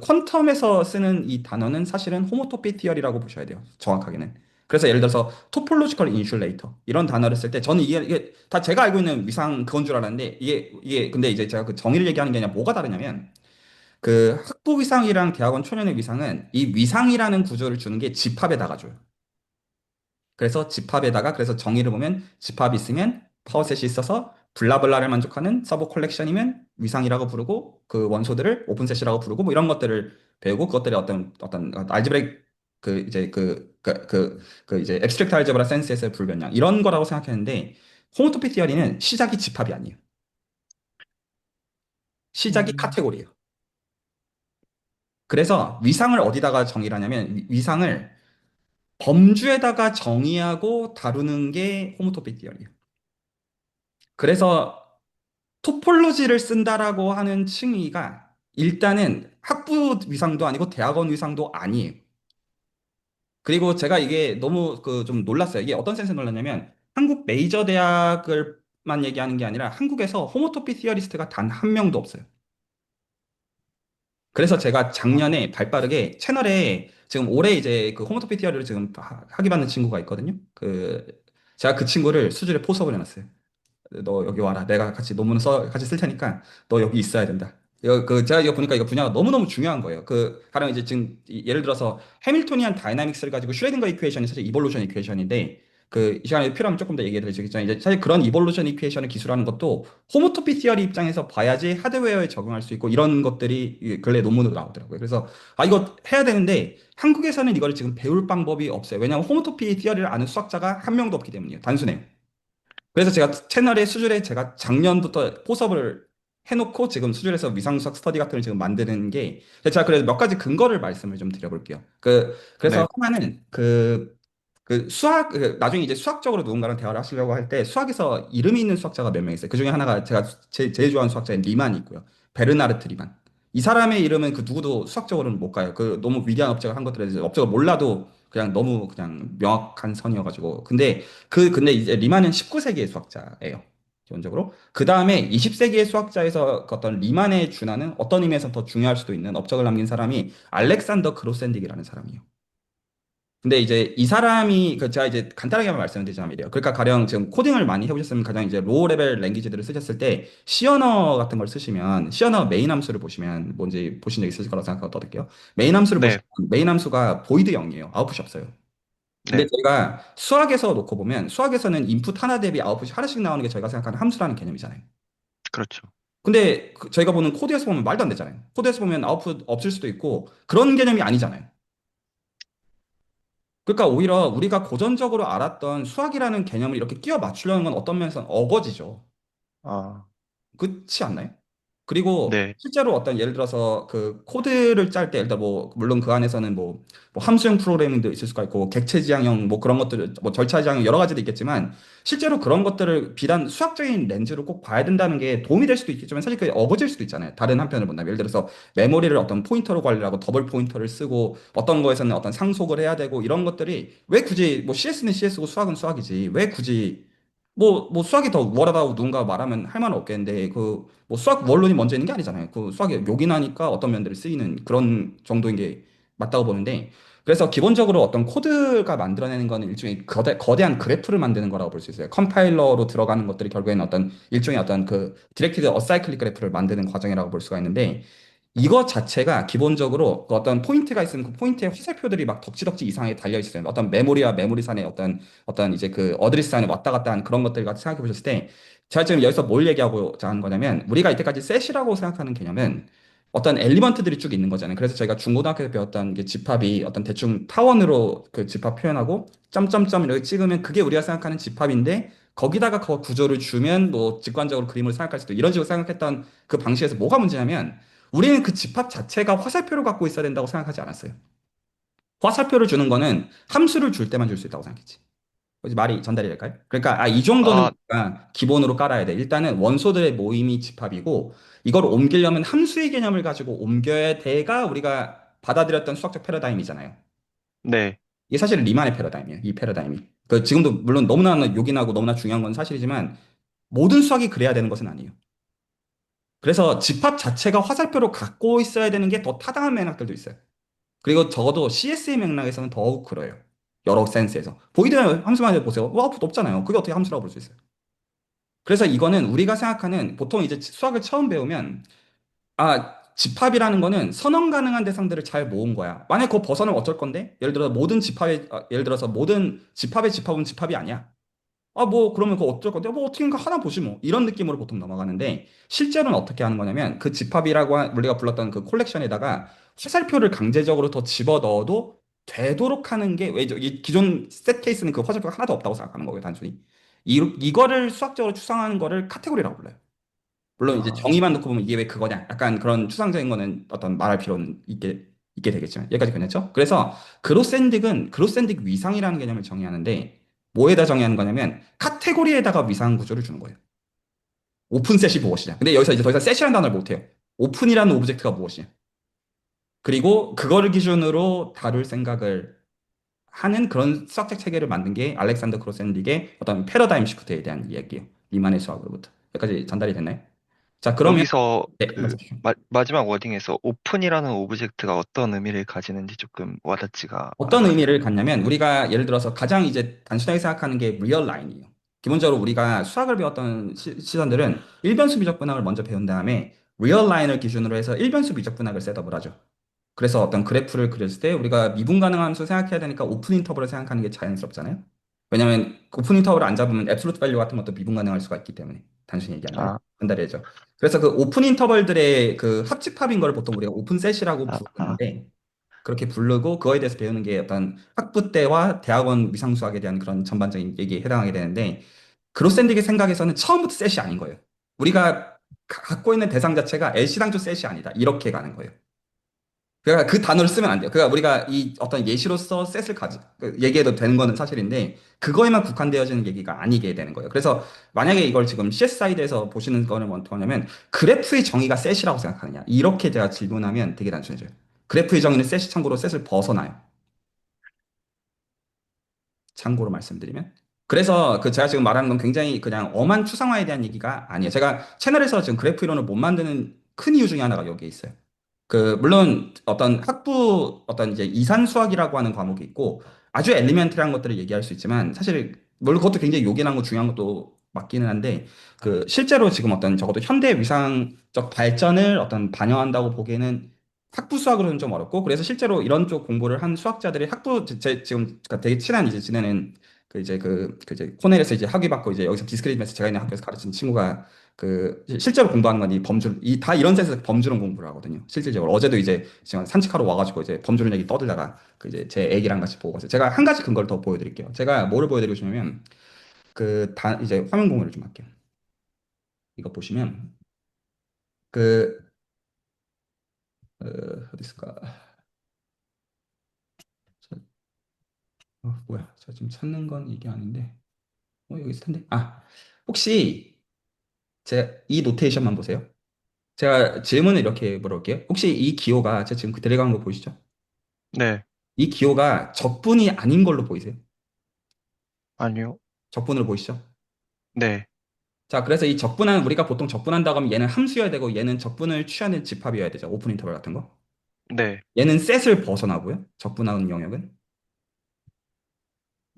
퀀텀에서 쓰는 이 단어는 사실은 호모토피 티어리라고 보셔야 돼요. 정확하게는. 그래서 예를 들어서 토폴로지컬 인슐레이터 이런 단어를 쓸 때 저는 이게 다 제가 알고 있는 위상 그건 줄 알았는데 이게 근데 이제 제가 그 정의를 얘기하는 게 아니라 뭐가 다르냐면 그 학부 위상이랑 대학원 초년의 위상은 이 위상이라는 구조를 주는 게 집합에다가 줘요. 그래서 집합에다가 그래서 정의를 보면 집합이 있으면 파워셋이 있어서 블라블라를 만족하는 서브 컬렉션이면 위상이라고 부르고 그 원소들을 오픈셋이라고 부르고 뭐 이런 것들을 배우고 그것들의 어떤 알지브레이크 그 이제 앱스트랙트 알제브라 센스에서의 불변량 이런 거라고 생각했는데 호모토피 티어리는 시작이 집합이 아니에요. 시작이 음, 카테고리예요. 그래서 위상을 어디다가 정의를 하냐면 위상을 범주에다가 정의하고 다루는 게 호모토피 티어리예요. 그래서 토폴로지를 쓴다라고 하는 칭의가 일단은 학부 위상도 아니고 대학원 위상도 아니에요. 그리고 제가 이게 너무 그 좀 놀랐어요. 이게 어떤 센스에 놀랐냐면 한국 메이저 대학을만 얘기하는 게 아니라 한국에서 호모토피 티어리스트가 단 한 명도 없어요. 그래서 제가 아, 작년에 발빠르게 채널에 지금 올해 이제 그 호모토피 티어리를 지금 학위 받는 친구가 있거든요. 제가 그 친구를 수준에 포섭을 해놨어요. 너 여기 와라. 내가 같이 논문을 같이 쓸 테니까 너 여기 있어야 된다. 제가 이거 보니까 이거 분야가 너무너무 중요한 거예요. 가령 이제 지금 예를 들어서 해밀토니안 다이나믹스를 가지고 슈레딩거 이퀘이션이 사실 이볼루션 이퀘이션인데 이 시간에 필요하면 조금 더 얘기해 드리겠지만 이제 사실 그런 이볼루션 이퀘이션을 기술하는 것도 호모토피 티어리 입장에서 봐야지 하드웨어에 적용할 수 있고 이런 것들이 근래 논문으로 나오더라고요. 그래서 이거 해야 되는데 한국에서는 이걸 지금 배울 방법이 없어요. 왜냐하면 호모토피 티어리를 아는 수학자가 한 명도 없기 때문이에요. 단순해요. 그래서 제가 채널의 수준에 제가 작년부터 포섭을 해놓고 지금 수준에서 위상수학 스터디 같은 걸 지금 만드는 게 제가 그래서 몇 가지 근거를 말씀을 좀 드려볼게요. 그래서 네, 하나는 나중에 이제 수학적으로 누군가랑 대화를 하시려고 할 때 수학에서 이름이 있는 수학자가 몇 명 있어요. 그 중에 하나가 제가 제일 좋아하는 수학자인 리만이 있고요. 베르나르트 리만. 이 사람의 이름은 그 누구도 수학적으로는 못 가요. 그 너무 위대한 업적을 한 것들에 대해서 업적을 몰라도 그냥 너무 그냥 명확한 선이어가지고. 근데 이제 리만은 19세기의 수학자예요. 기본적으로. 그 다음에 20세기의 수학자에서 그 어떤 리만에 준하는 어떤 의미에서 더 중요할 수도 있는 업적을 남긴 사람이 알렉산더 그로센딕이라는 사람이에요. 근데 이제 이 사람이 제가 이제 간단하게만 말씀드리자면 이래요. 그러니까 가령 지금 코딩을 많이 해보셨으면 가장 이제 로우 레벨 랭귀지들을 쓰셨을 때 시어너 같은 걸 쓰시면 시어너 메인 함수를 보시면 뭔지 보신 적 있으실 거라고 생각하고 떠들게요. 메인 함수를 네, 보시면 메인 함수가 보이드 0이에요. 아웃풋이 없어요. 근데 네, 저희가 수학에서 놓고 보면 수학에서는 인풋 하나 대비 아웃풋이 하나씩 나오는 게 저희가 생각하는 함수라는 개념이잖아요. 그렇죠. 근데 저희가 보는 코드에서 보면 말도 안 되잖아요. 코드에서 보면 아웃풋 없을 수도 있고 그런 개념이 아니잖아요. 그러니까 오히려 우리가 고전적으로 알았던 수학이라는 개념을 이렇게 끼워 맞추려는 건 어떤 면에서는 어거지죠. 아, 그렇지 않나요? 그리고 네, 실제로 어떤 예를 들어서 그 코드를 짤 때, 예를 들어 뭐, 물론 그 안에서는 뭐 함수형 프로그래밍도 있을 수가 있고, 객체 지향형 뭐 그런 것들, 뭐 절차 지향형 여러 가지도 있겠지만, 실제로 그런 것들을 비단 수학적인 렌즈로 꼭 봐야 된다는 게 도움이 될 수도 있겠지만, 사실 그게 어거질 수도 있잖아요. 다른 한편을 본다면. 예를 들어서 메모리를 어떤 포인터로 관리하고 더블 포인터를 쓰고, 어떤 거에서는 어떤 상속을 해야 되고, 이런 것들이 왜 굳이, 뭐 CS는 CS고 수학은 수학이지, 왜 굳이 뭐 수학이 더 우월하다고 누군가 말하면 할 말은 없겠는데 뭐 수학 원론이 먼저 있는 게 아니잖아요. 그 수학이 요긴하니까 어떤 면들을 쓰이는 그런 정도인 게 맞다고 보는데 그래서 기본적으로 어떤 코드가 만들어내는 거는 일종의 거대한 그래프를 만드는 거라고 볼 수 있어요. 컴파일러로 들어가는 것들이 결국에는 어떤 일종의 어떤 그 디렉티드 어사이클릭 그래프를 만드는 과정이라고 볼 수가 있는데 이거 자체가 기본적으로 그 어떤 포인트가 있으면 그 포인트에 화살표들이 막 덕지덕지 이상하게 달려 있어요. 어떤 메모리와 메모리산의 어떤 이제 그 어드레스산에 왔다 갔다 하는 그런 것들 같이 생각해 보셨을 때 제가 지금 여기서 뭘 얘기하고자 하는 거냐면 우리가 이때까지 셋이라고 생각하는 개념은 어떤 엘리먼트들이 쭉 있는 거잖아요. 그래서 저희가 중고등학교에서 배웠던 게 집합이 어떤 대충 타원으로 그 집합 표현하고 점점점 이렇게 찍으면 그게 우리가 생각하는 집합인데 거기다가 그 구조를 주면 뭐 직관적으로 그림을 생각할 수도 이런 식으로 생각했던 그 방식에서 뭐가 문제냐면 우리는 그 집합 자체가 화살표를 갖고 있어야 된다고 생각하지 않았어요. 화살표를 주는 거는 함수를 줄 때만 줄 수 있다고 생각했지. 혹시 말이 전달이 될까요? 그러니까 이 정도는 아, 우리가 기본으로 깔아야 돼. 일단은 원소들의 모임이 집합이고 이걸 옮기려면 함수의 개념을 가지고 옮겨야 돼가 우리가 받아들였던 수학적 패러다임이잖아요. 네, 이게 사실 리만의 패러다임이에요. 이 패러다임이. 지금도 물론 너무나 요긴하고 너무나 중요한 건 사실이지만 모든 수학이 그래야 되는 것은 아니에요. 그래서 집합 자체가 화살표로 갖고 있어야 되는 게 더 타당한 맥락들도 있어요. 그리고 적어도 CS의 맥락에서는 더욱 그래요. 여러 센스에서. 보이드 함수만 해도 보세요. 아웃풋 없잖아요. 그게 어떻게 함수라고 볼 수 있어요? 그래서 이거는 우리가 생각하는 보통 이제 수학을 처음 배우면 집합이라는 거는 선언 가능한 대상들을 잘 모은 거야. 만약 그거 벗어나면 어쩔 건데? 예를 들어서 모든 집합의 집합은 집합이 아니야. 뭐, 그러면 그거 어쩔 건데? 뭐, 어떻게인가 하나 보지 뭐. 이런 느낌으로 보통 넘어가는데, 실제로는 어떻게 하는 거냐면, 그 집합이라고 우리가 불렀던 그 콜렉션에다가 화살표를 강제적으로 더 집어 넣어도 되도록 하는 게, 왜, 이 기존 셋 케이스는 그 화살표가 하나도 없다고 생각하는 거고요, 단순히. 이거를 수학적으로 추상하는 거를 카테고리라고 불러요. 물론 이제 아, 정의만 놓고 보면 이게 왜 그거냐? 약간 그런 추상적인 거는 어떤 말할 필요는 있게 되겠지만 여기까지 괜찮죠? 그래서 그로센딕 위상이라는 개념을 정의하는데 뭐에다 정의하는 거냐면 카테고리에다가 위상 구조를 주는 거예요. 오픈셋이 무엇이냐? 근데 여기서 이제 더 이상 셋이라는 단어를 못 해요. 오픈이라는 오브젝트가 무엇이냐? 그리고 그거를 기준으로 다룰 생각을 하는 그런 수학적 체계를 만든 게 알렉산더 그로센딕의 어떤 패러다임 시프트에 대한 이야기예요. 리만의 수학으로부터. 여기까지 전달이 됐나요? 자, 그러면 여기서 네, 그 말씀하십시오. 마지막 워딩에서 오픈이라는 오브젝트가 어떤 의미를 가지는지 조금 와닿지가 어떤 않았어요. 의미를 갖냐면 우리가 예를 들어서 가장 이제 단순하게 생각하는 게 리얼 라인이에요. 기본적으로 우리가 수학을 배웠던 시선들은 일변수 미적분학을 먼저 배운 다음에 리얼 라인을 기준으로 해서 일변수 미적분학을 셋업을 하죠. 그래서 어떤 그래프를 그렸을 때 우리가 미분 가능한 함수 생각해야 되니까 오픈 인터벌을 생각하는 게 자연스럽잖아요. 왜냐하면 오픈 인터벌을 안 잡으면 앱솔루트 밸류 같은 것도 미분 가능할 수가 있기 때문에 단순히 얘기한 거예요. 아, 전달해야죠. 그래서 그 오픈 인터벌들의 그 합집합인 걸 보통 우리가 오픈 셋이라고 아, 아, 부르는데 그렇게 부르고 그거에 대해서 배우는 게 어떤 학부 때와 대학원 위상수학에 대한 그런 전반적인 얘기에 해당하게 되는데 그로샌딕의 생각에서는 처음부터 셋이 아닌 거예요. 우리가 갖고 있는 대상 자체가 애시당초 셋이 아니다. 이렇게 가는 거예요. 그러니까 그 단어를 쓰면 안 돼요. 그러니까 우리가 이 어떤 예시로서 셋을 얘기해도 되는 거는 사실인데 그거에만 국한되어지는 얘기가 아니게 되는 거예요. 그래서 만약에 이걸 지금 CS 사이드에서 보시는 거는 뭐냐면 그래프의 정의가 셋이라고 생각하느냐 이렇게 제가 질문하면 되게 단순해져요. 그래프의 정의는 셋이 참고로 셋을 벗어나요. 참고로 말씀드리면. 그래서 그 제가 지금 말하는 건 굉장히 그냥 엄한 추상화에 대한 얘기가 아니에요. 제가 채널에서 지금 그래프 이론을 못 만드는 큰 이유 중에 하나가 여기에 있어요. 그 물론 어떤 학부 어떤 이제 이산 수학이라고 하는 과목이 있고 아주 엘리멘트리한 것들을 얘기할 수 있지만 사실 물론 그것도 굉장히 요긴한 거 중요한 것도 맞기는 한데 그 실제로 지금 어떤 적어도 현대 위상적 발전을 어떤 반영한다고 보기에는 학부 수학으로는 좀 어렵고 그래서 실제로 이런 쪽 공부를 한 수학자들이 학부 지금 그러니까 되게 친한 이제 지내는 그 이제 코넬에서 이제 학위 받고 이제 여기서 디스크리트 매스 제가 있는 학교에서 가르치는 친구가 그 실제로 공부하는 건 이 범주 이 다 이런 센스에서 범주론 공부를 하거든요. 실질적으로 어제도 이제 지금 산책하러 와가지고 이제 범주론 얘기 떠들다가 그 이제 제 애기랑 같이 보고 왔어요. 제가 한 가지 근거를 더 보여드릴게요. 제가 뭐를 보여드리고 싶냐면 그 이제 화면 공유를 좀 할게요. 이거 보시면 그 어디 있을까? 뭐야? 제가 지금 찾는 건 이게 아닌데 여기 있을 텐데. 혹시 제 이 노테이션만 보세요. 제가 질문을 이렇게 물어볼게요. 혹시 이 기호가 제가 지금 그 데려간 거 보이시죠? 네, 이 기호가 적분이 아닌 걸로 보이세요? 아니요. 적분으로 보이시죠? 네, 자, 그래서 이 적분한 우리가 보통 적분한다고 하면 얘는 함수여야 되고 얘는 적분을 취하는 집합이어야 되죠. 오픈 인터벌 같은 거. 네. 얘는 셋을 벗어나고요. 적분하는 영역은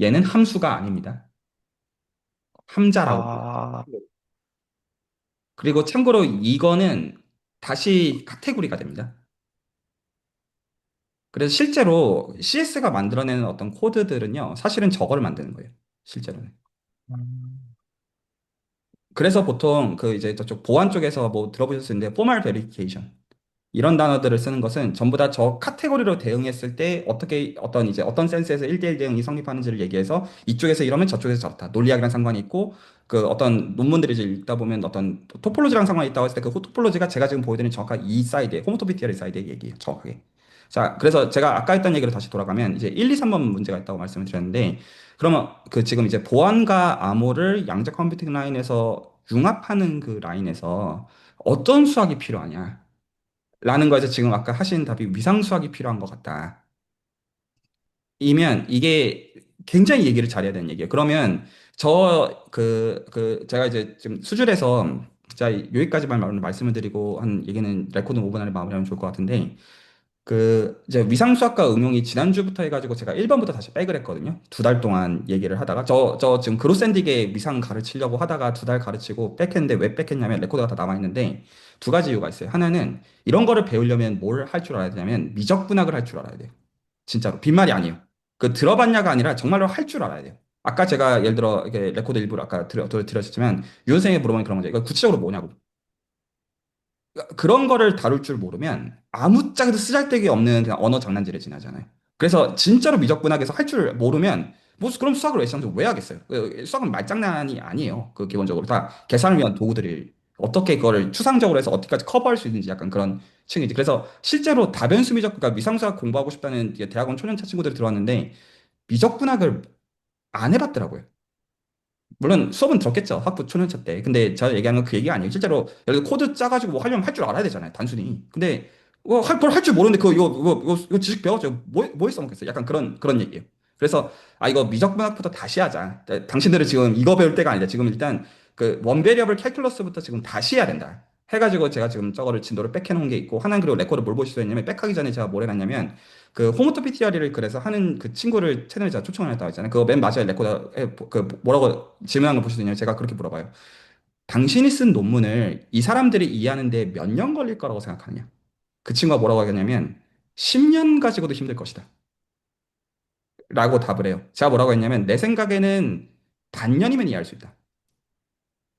얘는 함수가 아닙니다. 함자라고. 아, 그리고 참고로 이거는 다시 카테고리가 됩니다. 그래서 실제로 CS가 만들어내는 어떤 코드들은요, 사실은 저거를 만드는 거예요. 실제로는. 음, 그래서 보통 그 이제 저쪽 보안 쪽에서 뭐 들어보셨을 텐데, 포멀 베리피케이션. 이런 단어들을 쓰는 것은 전부 다 저 카테고리로 대응했을 때 어떻게 어떤 이제 어떤 센스에서 1대1 대응이 성립하는지를 얘기해서 이쪽에서 이러면 저쪽에서 저렇다. 논리학이랑 상관이 있고 그 어떤 논문들이 이제 읽다 보면 어떤 토폴로지랑 상관이 있다고 했을 때 그 토폴로지가 제가 지금 보여드린 정확한 이 사이드에 호모토피티어리 사이드의 얘기예요. 정확하게. 자, 그래서 제가 아까 했던 얘기로 다시 돌아가면 이제 1, 2, 3번 문제가 있다고 말씀을 드렸는데 그러면 그 지금 이제 보안과 암호를 양자 컴퓨팅 라인에서 융합하는 그 라인에서 어떤 수학이 필요하냐? 라는 거에서 지금 아까 하신 답이 위상수학이 필요한 것 같다. 이면 이게 굉장히 얘기를 잘해야 되는 얘기예요. 그러면 제가 이제 지금 수준에서 자, 여기까지만 말씀을 드리고 한 얘기는 레코드 5분 안에 마무리하면 좋을 것 같은데 그 이제 위상수학과 응용이 지난주부터 해가지고 제가 1번부터 다시 백을 했거든요. 두 달 동안 얘기를 하다가 저 지금 그로샌딕의 위상 가르치려고 하다가 두 달 가르치고 백했는데 왜 백했냐면 레코드가 다 남아있는데 두 가지 이유가 있어요. 하나는 이런 거를 배우려면 뭘 할 줄 알아야 되냐면 미적분학을 할 줄 알아야 돼요. 진짜로 빈말이 아니에요. 그 들어봤냐가 아니라 정말로 할 줄 알아야 돼요. 아까 제가 예를 들어 이렇게 레코드 일부를 아까 드렸지만 유선생이 물어보니 그런 거죠. 이거 구체적으로 뭐냐고. 그런 거를 다룰 줄 모르면 아무짝에도 쓰잘데기 없는 그냥 언어 장난질에 지나잖아요. 그래서 진짜로 미적분학에서 할 줄 모르면 뭐 그럼 수학을 왜 하겠어요? 수학은 말장난이 아니에요. 그 기본적으로 다 계산을 위한 도구들이 어떻게 그거를 추상적으로 해서 어디까지 커버할 수 있는지 약간 그런 층이지. 그래서 실제로 다변수 미적, 그러니까 미상수학 공부하고 싶다는 이제 대학원 초년차 친구들이 들어왔는데 미적분학을 안 해봤더라고요. 물론 수업은 들었겠죠. 학부 초년차 때. 근데 제가 얘기하는 건 그 얘기가 아니에요. 실제로 예를 들어 코드 짜가지고 뭐 하려면 할 줄 알아야 되잖아요. 단순히. 근데 뭘 할 줄 모르는데 이거 지식 배워서 뭐에 써먹겠어요. 약간 그런 얘기예요. 그래서 이거 미적분학부터 다시 하자. 당신들은 지금 이거 배울 때가 아니다. 지금 일단 그 원베리어블 캘큘러스부터 지금 다시 해야 된다. 해가지고 제가 지금 저거를 진도를 백해놓은 게 있고 하나는 그리고 레코드 뭘 보실 수 있냐면 백하기 전에 제가 뭘 해놨냐면 그 호모토피티아리를 그래서 하는 그 친구를 채널에 제가 초청을 했다고 했잖아요. 그거 맨 마지막에 레코더에 그 뭐라고 질문한 걸 보실 수 있냐면 제가 그렇게 물어봐요. 당신이 쓴 논문을 이 사람들이 이해하는데 몇 년 걸릴 거라고 생각하느냐? 그 친구가 뭐라고 하겠냐면 10년 가지고도 힘들 것이다. 라고 답을 해요. 제가 뭐라고 했냐면 내 생각에는 반년이면 이해할 수 있다.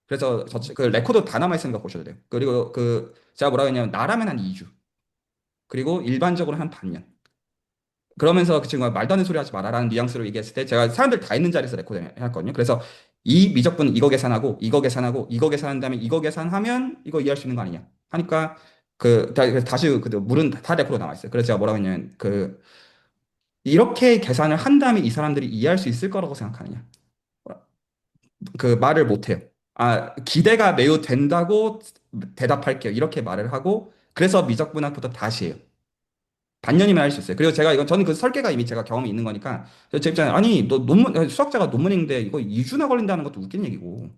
그래서 그 레코드 다 남아있으니까 보셔도 돼요. 그리고 그 제가 뭐라고 했냐면 나라면 한 2주. 그리고 일반적으로 한 반년. 그러면서 그 친구가 말도 안 되는 소리 하지 마라라는 뉘앙스로 얘기했을 때 제가 사람들 다 있는 자리에서 레코드 해놨거든요. 그래서 이 미적분은 이거 계산하고 이거 계산하고 이거 계산한 다음에 이거 계산하면 이거 이해할 수 있는 거 아니냐 하니까 그래서 다시 그 물은 다 100% 남아 있어요. 그래서 제가 뭐라고 했냐면 이렇게 계산을 한 다음에 이 사람들이 이해할 수 있을 거라고 생각하느냐. 그 말을 못 해요. 기대가 매우 된다고 대답할게요. 이렇게 말을 하고 그래서 미적분학부터 다시 해요. 반년이면 할 수 있어요. 그리고 저는 그 설계가 이미 제가 경험이 있는 거니까 제 입장에 아니 너 수학자가 논문인데 이거 2주나 걸린다는 것도 웃긴 얘기고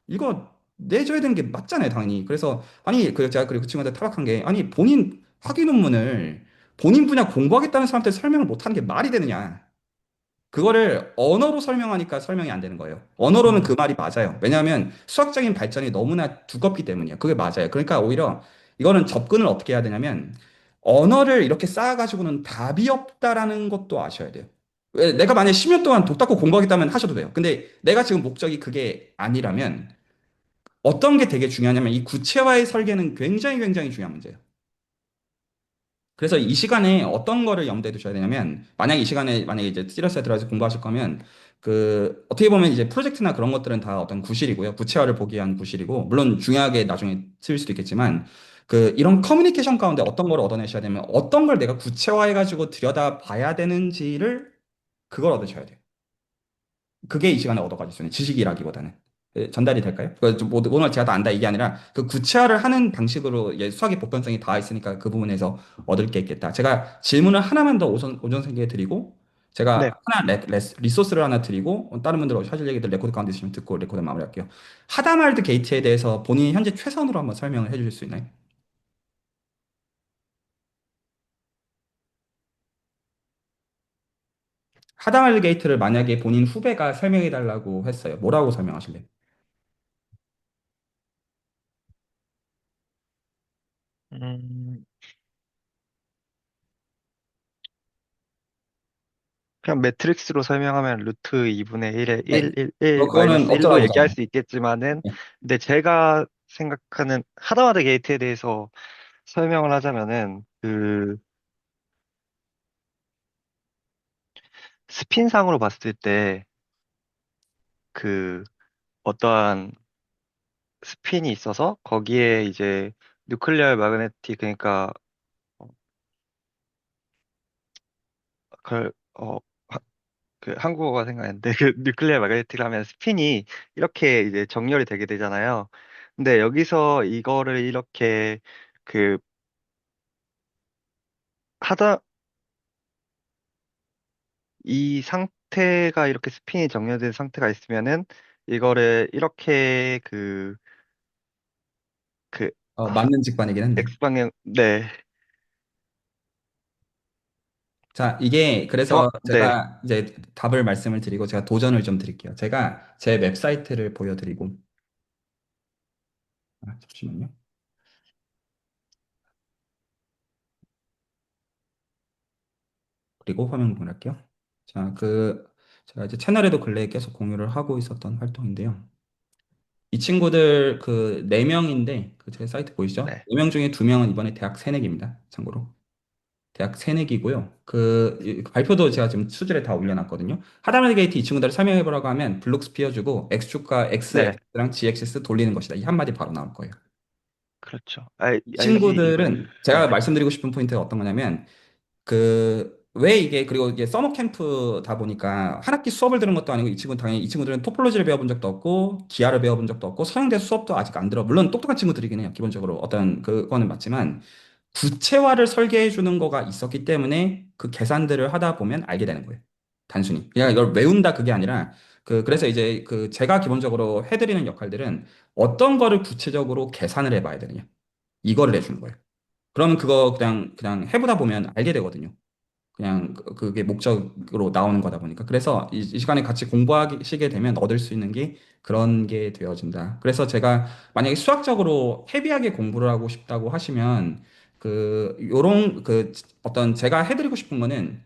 이거 내줘야 되는 게 맞잖아요, 당연히. 그래서 아니 제가 그리고 그 친구한테 타박한 게 아니 본인 학위 논문을 본인 분야 공부하겠다는 사람한테 설명을 못 하는 게 말이 되느냐. 그거를 언어로 설명하니까 설명이 안 되는 거예요. 언어로는 그 음, 말이 맞아요. 왜냐하면 수학적인 발전이 너무나 두껍기 때문이에요. 그게 맞아요. 그러니까 오히려 이거는 접근을 어떻게 해야 되냐면 언어를 이렇게 쌓아가지고는 답이 없다라는 것도 아셔야 돼요. 왜 내가 만약에 10년 동안 독 닦고 공부하겠다면 하셔도 돼요. 근데 내가 지금 목적이 그게 아니라면 어떤 게 되게 중요하냐면 이 구체화의 설계는 굉장히 굉장히 중요한 문제예요. 그래서 이 시간에 어떤 거를 염두에 두셔야 되냐면, 만약에 이 시간에, 만약에 이제 시리어스에 들어가서 공부하실 거면, 어떻게 보면 이제 프로젝트나 그런 것들은 다 어떤 구실이고요. 구체화를 보기 위한 구실이고, 물론 중요하게 나중에 쓰일 수도 있겠지만, 이런 커뮤니케이션 가운데 어떤 걸 얻어내셔야 되면, 어떤 걸 내가 구체화해가지고 들여다 봐야 되는지를, 그걸 얻으셔야 돼요. 그게 이 시간에 얻어가질 수 있는 지식이라기보다는. 전달이 될까요? 오늘 제가 다 안다 이게 아니라 그 구체화를 하는 방식으로 수학의 보편성이 닿아 있으니까 그 부분에서 얻을 게 있겠다. 제가 질문을 하나만 더 오전 생기게 드리고 네. 제가 하나 리소스를 하나 드리고 다른 분들 하실 얘기들 레코드 가운데 있으면 듣고 레코드 마무리할게요. 하다말드 게이트에 대해서 본인이 현재 최선으로 한번 설명을 해주실 수 있나요? 하다말드 게이트를 만약에 본인 후배가 설명해 달라고 했어요. 뭐라고 설명하실래요? 음, 그냥 매트릭스로 설명하면 루트 2분의 1에 네. 1, 1, 1, 그거는 마이너스 1로 없더라고 얘기할 하잖아요. 수 있겠지만은, 근데 제가 생각하는 하다마다 게이트에 대해서 설명을 하자면은, 스핀상으로 봤을 때, 그, 어떠한 스핀이 있어서, 거기에 이제, 뉴클리어 마그네틱, 그러니까, 어, 그, 어, 한국어가 생각나는데 그 뉴클리어 마그네틱을 하면 스핀이 이렇게 이제 정렬이 되게 되잖아요. 근데 여기서 이거를 이렇게 그 하다 이 상태가 이렇게 스핀이 정렬된 상태가 있으면은 이거를 이렇게 그 맞는 직관이긴 한데. X방향 네. 자, 이게 그래서 네. 제가 이제 답을 말씀을 드리고 제가 도전을 좀 드릴게요. 제가 제 웹사이트를 보여드리고, 잠시만요. 그리고 화면 공유할게요. 자, 제가 이제 채널에도 근래에 계속 공유를 하고 있었던 활동인데요. 이 친구들 네 명인데, 제 사이트 보이시죠? 네. 네 명 중에 두 명은 이번에 대학 새내기입니다. 참고로. 대학 새내기고요. 발표도 제가 지금 수지에 다 올려놨거든요. 하다멜 게이트 이 친구들을 설명해보라고 하면 블록스 피워주고 X축과 네. XX랑 GXX 돌리는 것이다. 이 한마디 바로 나올 거예요. 그렇죠. 이 알지 이브. 친구들은 제가 네. 말씀드리고 싶은 포인트가 어떤 거냐면 그리고 이게 서머 캠프다 보니까 한 학기 수업을 들은 것도 아니고 당연히 이 친구들은 토폴로지를 배워본 적도 없고 기하를 배워본 적도 없고 서양대 수업도 아직 안 들어. 물론 똑똑한 친구들이긴 해요. 기본적으로 어떤 그거는 맞지만 구체화를 설계해 주는 거가 있었기 때문에 그 계산들을 하다 보면 알게 되는 거예요. 단순히. 그냥 이걸 외운다 그게 아니라 그래서 이제 제가 기본적으로 해드리는 역할들은 어떤 거를 구체적으로 계산을 해봐야 되느냐. 이거를 해주는 거예요. 그러면 그거 그냥 해보다 보면 알게 되거든요. 그냥 그게 목적으로 나오는 거다 보니까. 그래서 이 시간에 같이 공부하시게 되면 얻을 수 있는 게 그런 게 되어진다. 그래서 제가 만약에 수학적으로 헤비하게 공부를 하고 싶다고 하시면 요런 어떤 제가 해드리고 싶은 거는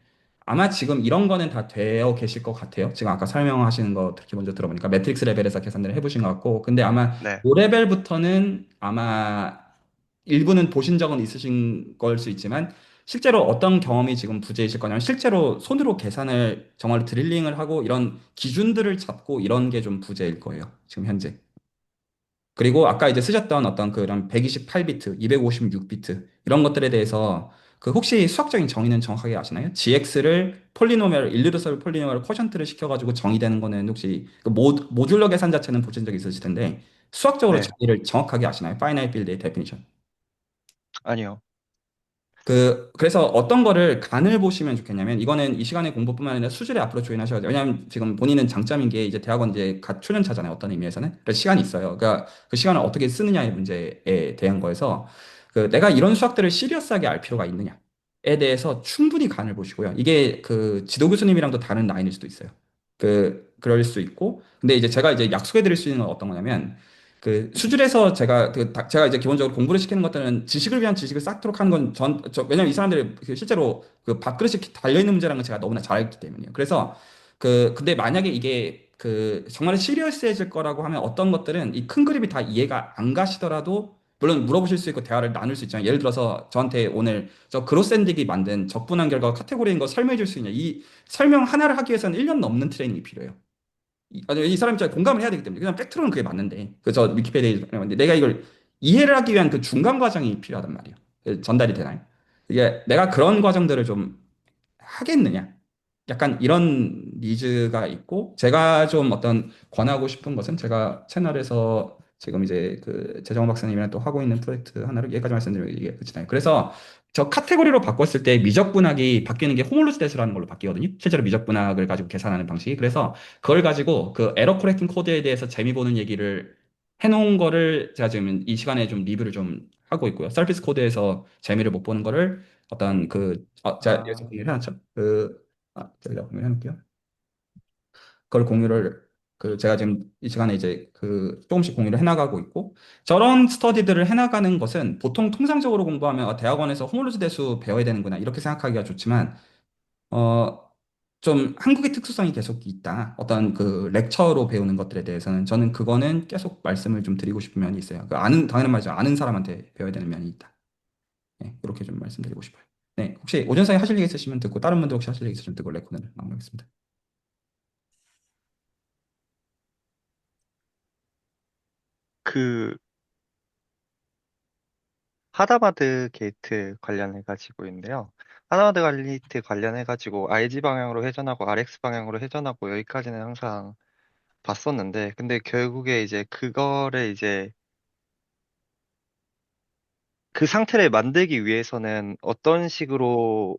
아마 지금 이런 거는 다 되어 계실 것 같아요. 지금 아까 설명하시는 거 기본적으로 들어보니까 매트릭스 레벨에서 계산들을 해보신 것 같고. 근데 아마 네. 이 레벨부터는 아마 일부는 보신 적은 있으신 걸 수 있지만 실제로 어떤 경험이 지금 부재이실 거냐면 실제로 손으로 계산을 정말 드릴링을 하고 이런 기준들을 잡고 이런 게 좀 부재일 거예요. 지금 현재. 그리고 아까 이제 쓰셨던 어떤 그런 128비트, 256비트 이런 것들에 대해서 그 혹시 수학적인 정의는 정확하게 아시나요? GX를 폴리노미얼, 일리더설 폴리노미얼 쿼션트를 시켜가지고 정의되는 거는 혹시 그 모듈러 계산 자체는 보신 적이 있으실 텐데 수학적으로 네, 정의를 정확하게 아시나요? 파이나이트 빌드의 데피니션. 아니요. 그래서 어떤 거를 간을 보시면 좋겠냐면, 이거는 이 시간의 공부뿐만 아니라 수준에 앞으로 조인하셔야 돼요. 왜냐하면 지금 본인은 장점인 게 이제 대학원 이제 갓 초년차잖아요. 어떤 의미에서는. 그래서 시간이 있어요. 그러니까 그 시간을 어떻게 쓰느냐의 문제에 대한 거에서 그 내가 이런 수학들을 시리어스하게 알 필요가 있느냐에 대해서 충분히 간을 보시고요. 이게 그 지도 교수님이랑도 다른 라인일 수도 있어요. 그럴 수 있고. 근데 이제 제가 이제 약속해 드릴 수 있는 건 어떤 거냐면, 그 수준에서 제가 이제 기본적으로 공부를 시키는 것들은 지식을 위한 지식을 쌓도록 하는 건 왜냐면 이 사람들이 그 실제로 그 밥그릇이 달려 있는 문제라는 걸 제가 너무나 잘 알기 때문이에요. 그래서 근데 만약에 이게 그 정말 시리어스해질 거라고 하면 어떤 것들은 이 큰 그림이 다 이해가 안 가시더라도 물론 물어보실 수 있고 대화를 나눌 수 있잖아요. 예를 들어서 저한테 오늘 저 그로샌딕이 만든 적분한 결과 카테고리인 거 설명해 줄 수 있냐. 이 설명 하나를 하기 위해서는 1년 넘는 트레이닝이 필요해요. 이 사람이 진짜 공감을 해야 되기 때문에 그냥 팩트로는 그게 맞는데 그저 위키페디아에 있는데 내가 이걸 이해를 하기 위한 그 중간 과정이 필요하단 말이에요. 전달이 되나요? 이게 내가 그런 과정들을 좀 하겠느냐? 약간 이런 니즈가 있고 제가 좀 어떤 권하고 싶은 것은 제가 채널에서 지금 이제 그 재정호 박사님이랑 또 하고 있는 프로젝트 하나를 여기까지 말씀드리면 이게 끝이나요. 그래서 저 카테고리로 바꿨을 때 미적분학이 바뀌는 게 호몰로스 대수라는 걸로 바뀌거든요. 실제로 미적분학을 가지고 계산하는 방식이. 그래서 그걸 가지고 그 에러 코렉팅 코드에 대해서 재미 보는 얘기를 해놓은 거를 제가 지금 이 시간에 좀 리뷰를 좀 하고 있고요. 서비스 코드에서 재미를 못 보는 거를 어떤 제가 여기서 아, 공유를 해놨죠. 제가 공유를 해놓을게요. 그걸 공유를 제가 지금 이 시간에 이제 조금씩 공유를 해나가고 있고 저런 스터디들을 해나가는 것은 보통 통상적으로 공부하면 대학원에서 호몰로즈 대수 배워야 되는구나 이렇게 생각하기가 좋지만 어, 좀 한국의 특수성이 계속 있다. 어떤 그 렉처로 배우는 것들에 대해서는 저는 그거는 계속 말씀을 좀 드리고 싶은 면이 있어요. 당연한 말이죠. 아는 사람한테 배워야 되는 면이 있다. 네, 이렇게 좀 말씀드리고 싶어요. 네, 혹시 오전 사이 하실 얘기 있으시면 듣고 다른 분들 혹시 하실 얘기 있으시면 듣고 레코드를 마무리하겠습니다. 그 하다바드 게이트 관련해 가지고 있는데요. 하다바드 게이트 관련해 가지고 IG 방향으로 회전하고 RX 방향으로 회전하고 여기까지는 항상 봤었는데, 근데 결국에 이제 그거를 이제 그 상태를 만들기 위해서는 어떤 식으로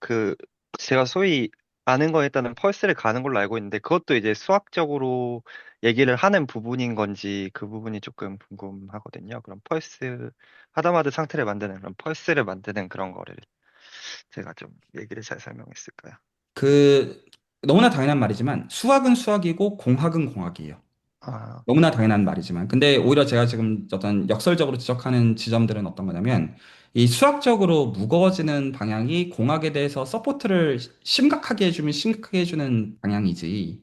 그 제가 소위 아는 거에 따른 펄스를 가는 걸로 알고 있는데, 그것도 이제 수학적으로 얘기를 하는 부분인 건지 그 부분이 조금 궁금하거든요. 그럼 펄스 하다마드 상태를 만드는 그런 펄스를 만드는 그런 거를 제가 좀 얘기를 잘 설명했을까요? 그 너무나 당연한 말이지만 수학은 수학이고 공학은 공학이에요. 아, 너무나 당연한 말이지만 근데 오히려 제가 지금 어떤 역설적으로 지적하는 지점들은 어떤 거냐면 이 수학적으로 무거워지는 방향이 공학에 대해서 서포트를 심각하게 해주면 심각하게 해주는 방향이지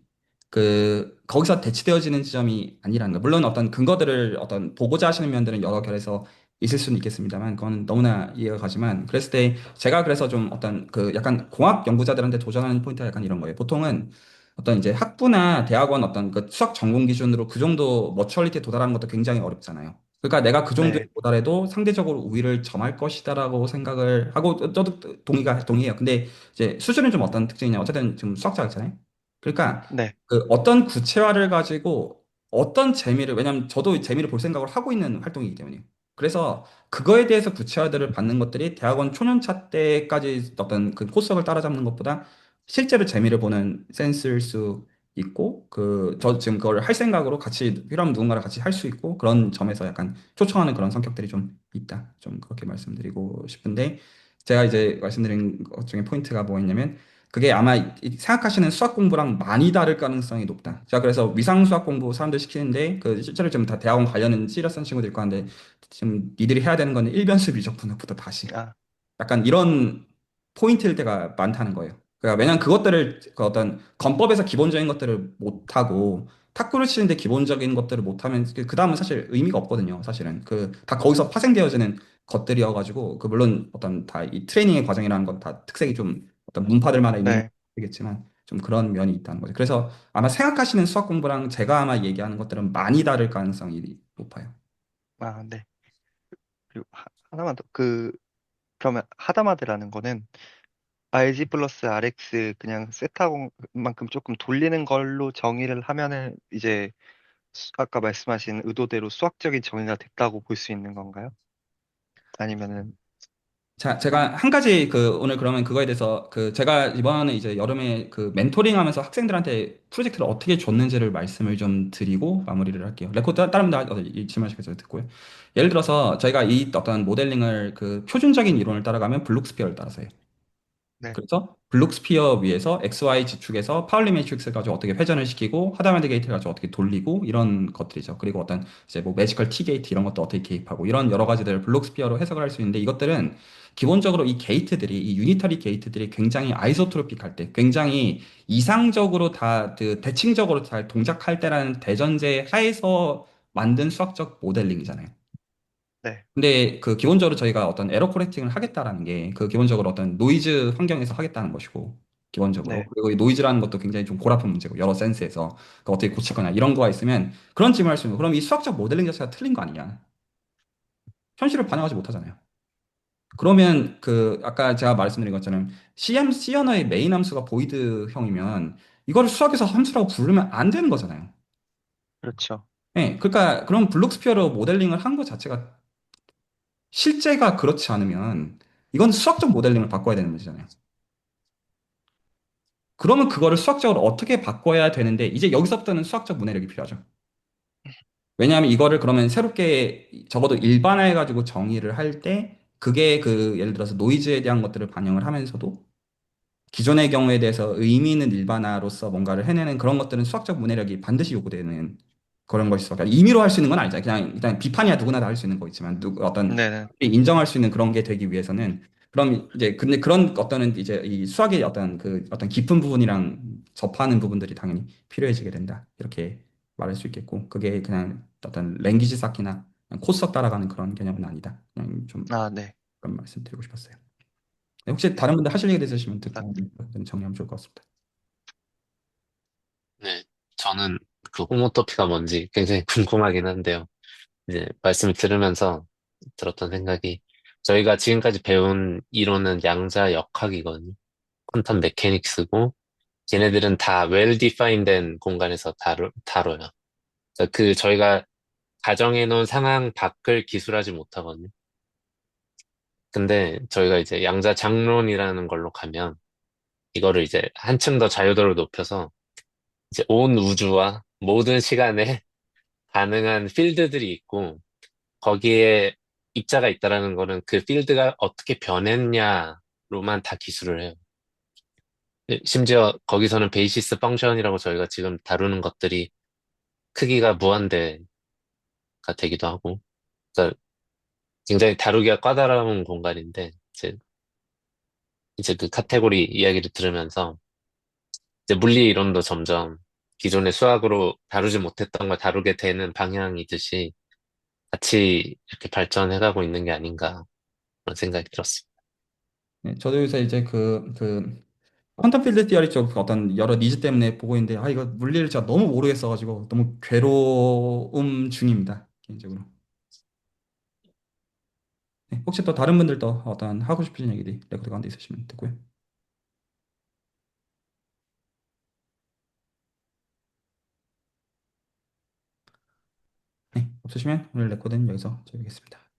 거기서 대치되어지는 지점이 아니라는 거. 물론 어떤 근거들을 어떤 보고자 하시는 면들은 여러 결에서 있을 수는 있겠습니다만 그건 너무나 이해가 가지만 그랬을 때 제가 그래서 좀 어떤 약간 공학 연구자들한테 도전하는 포인트가 약간 이런 거예요. 보통은 어떤 이제 학부나 대학원 어떤 그 수학 전공 기준으로 그 정도 머추얼리티에 도달하는 것도 굉장히 어렵잖아요. 그러니까 내가 그 정도에 네, 도달해도 상대적으로 우위를 점할 것이다라고 생각을 하고 저도 동의해요. 근데 이제 수준은 좀 어떤 특징이냐? 어쨌든 지금 수학자잖아요. 그러니까 네, 어떤 구체화를 가지고 어떤 재미를 왜냐하면 저도 재미를 볼 생각을 하고 있는 활동이기 때문에 그래서 그거에 대해서 구체화들을 받는 것들이 대학원 초년차 때까지 어떤 그 코스석을 따라잡는 것보다 실제로 재미를 보는 센스일 수 있고 저 지금 그걸 할 생각으로 같이 필요하면 누군가랑 같이 할 수 있고 그런 점에서 약간 초청하는 그런 성격들이 좀 있다. 좀 그렇게 말씀드리고 싶은데 제가 이제 말씀드린 것 중에 포인트가 뭐였냐면 그게 아마 생각하시는 수학 공부랑 많이 다를 가능성이 높다. 제가 그래서 위상 수학 공부 사람들 시키는데 실제로 지금 다 대학원 관련 시리어스한 친구들 있고 한데 지금 니들이 해야 되는 거는 일변수 미적분학부터 다시 아, 약간 이런 포인트일 때가 많다는 거예요. 그러니까 왜냐면 그것들을 어떤 건법에서 기본적인 것들을 못하고 탁구를 치는데 기본적인 것들을 못하면 그 다음은 사실 의미가 없거든요. 사실은 다 거기서 파생되어지는 것들이어가지고 그 물론 어떤 다 이 트레이닝의 과정이라는 건 다 특색이 좀 어떤 문파들마다 있는 네. 거겠지만 좀 그런 면이 있다는 거죠. 그래서 아마 생각하시는 수학 공부랑 제가 아마 얘기하는 것들은 많이 다를 가능성이 높아요. 아, 네. 그리고 하나만 더. 그러면 하다마드라는 거는 RG 플러스 RX 그냥 세타공만큼 조금 돌리는 걸로 정의를 하면은 이제 아까 말씀하신 의도대로 수학적인 정의가 됐다고 볼 수 있는 건가요? 아니면은, 자, 제가 한 가지 오늘 그러면 그거에 대해서 제가 이번에 이제 여름에 멘토링 하면서 학생들한테 프로젝트를 어떻게 줬는지를 말씀을 좀 드리고 마무리를 할게요. 레코드 다른 분들 질문하시겠어요? 듣고요. 예를 들어서 저희가 이 어떤 모델링을 표준적인 이론을 따라가면 블록스피어를 따라서 해요. 네, 그래서 블록스피어 위에서 XY 지축에서 파울리 매트릭스를 가지고 어떻게 회전을 시키고 하다마드 게이트를 가지고 어떻게 돌리고 이런 것들이죠. 그리고 어떤 이제 뭐 매지컬 T 게이트 이런 것도 어떻게 개입하고 이런 여러 가지들 블록스피어로 해석을 할 수 있는데 이것들은 기본적으로 이 게이트들이 이 유니터리 게이트들이 굉장히 아이소트로픽할 때 굉장히 이상적으로 다 대칭적으로 잘 동작할 때라는 대전제 하에서 만든 수학적 모델링이잖아요. 네, 근데 기본적으로 저희가 어떤 에러 코렉팅을 하겠다라는 게 기본적으로 어떤 노이즈 환경에서 하겠다는 것이고 기본적으로 네, 그리고 이 노이즈라는 것도 굉장히 좀 고라픈 문제고 여러 센스에서 어떻게 고칠 거냐 이런 거가 있으면 그런 질문을 할 수 있는 거 그럼 이 수학적 모델링 자체가 틀린 거 아니냐 현실을 반영하지 못하잖아요. 그러면 아까 제가 말씀드린 것처럼 C 언어의 메인 함수가 보이드형이면 이거를 수학에서 함수라고 부르면 안 되는 거잖아요. 그렇죠. 네, 그러니까 그런 블록스피어로 모델링을 한 것 자체가 실제가 그렇지 않으면 이건 수학적 모델링을 바꿔야 되는 문제잖아요. 그러면 그거를 수학적으로 어떻게 바꿔야 되는데 이제 여기서부터는 수학적 문해력이 필요하죠. 왜냐하면 이거를 그러면 새롭게 적어도 일반화해가지고 정의를 할 때 그게 예를 들어서 노이즈에 대한 것들을 반영을 하면서도 기존의 경우에 대해서 의미 있는 일반화로서 뭔가를 해내는 그런 것들은 수학적 문해력이 반드시 요구되는 그런 것이죠. 그러니까 임의로 할 수 있는 건 아니잖아요. 그냥 일단 비판이야 누구나 다 할 수 있는 거 있지만 어떤 네네. 인정할 수 있는 그런 게 되기 위해서는 그럼 이제 근데 그런 어떤 이제 이 수학의 어떤 깊은 부분이랑 접하는 부분들이 당연히 필요해지게 된다. 이렇게 말할 수 있겠고 그게 그냥 어떤 랭귀지 쌓기나 그냥 코스석 따라가는 그런 개념은 아니다. 그냥 좀 아, 네. 그런 말씀 드리고 싶었어요. 네, 혹시 다른 분들 하실 얘기 있으시면 듣고 감사합니다. 정리하면 좋을 것 같습니다. 네, 저는 그 호모토피가 뭔지 굉장히 궁금하긴 한데요. 이제 말씀을 들으면서 들었던 생각이 저희가 지금까지 배운 이론은 양자 역학이거든요. 퀀텀 메케닉스고 걔네들은 다 well defined 된 공간에서 다뤄요. 그러니까 저희가 가정해 놓은 상황 밖을 기술하지 못하거든요. 근데 저희가 이제 양자 장론이라는 걸로 가면 이거를 이제 한층 더 자유도를 높여서 이제 온 우주와 모든 시간에 가능한 필드들이 있고 거기에 입자가 있다라는 거는 그 필드가 어떻게 변했냐로만 다 기술을 해요. 심지어 거기서는 베이시스 펑션이라고 저희가 지금 다루는 것들이 크기가 무한대가 되기도 하고 그러니까 굉장히 다루기가 까다로운 공간인데 이제 그 카테고리 이야기를 들으면서 이제 물리 이론도 점점 기존의 수학으로 다루지 못했던 걸 다루게 되는 방향이듯이 같이 이렇게 발전해가고 있는 게 아닌가 그런 생각이 들었습니다. 네, 저도 요새 이제 퀀텀 필드 티어리 쪽 어떤 여러 니즈 때문에 보고 있는데 이거 물리를 제가 너무 모르겠어가지고 너무 괴로움 중입니다. 개인적으로. 네, 혹시 또 다른 분들도 어떤 하고 싶으신 얘기들이 레코드 가운데 있으시면 듣고요. 네, 없으시면 오늘 레코드는 여기서 마치겠습니다.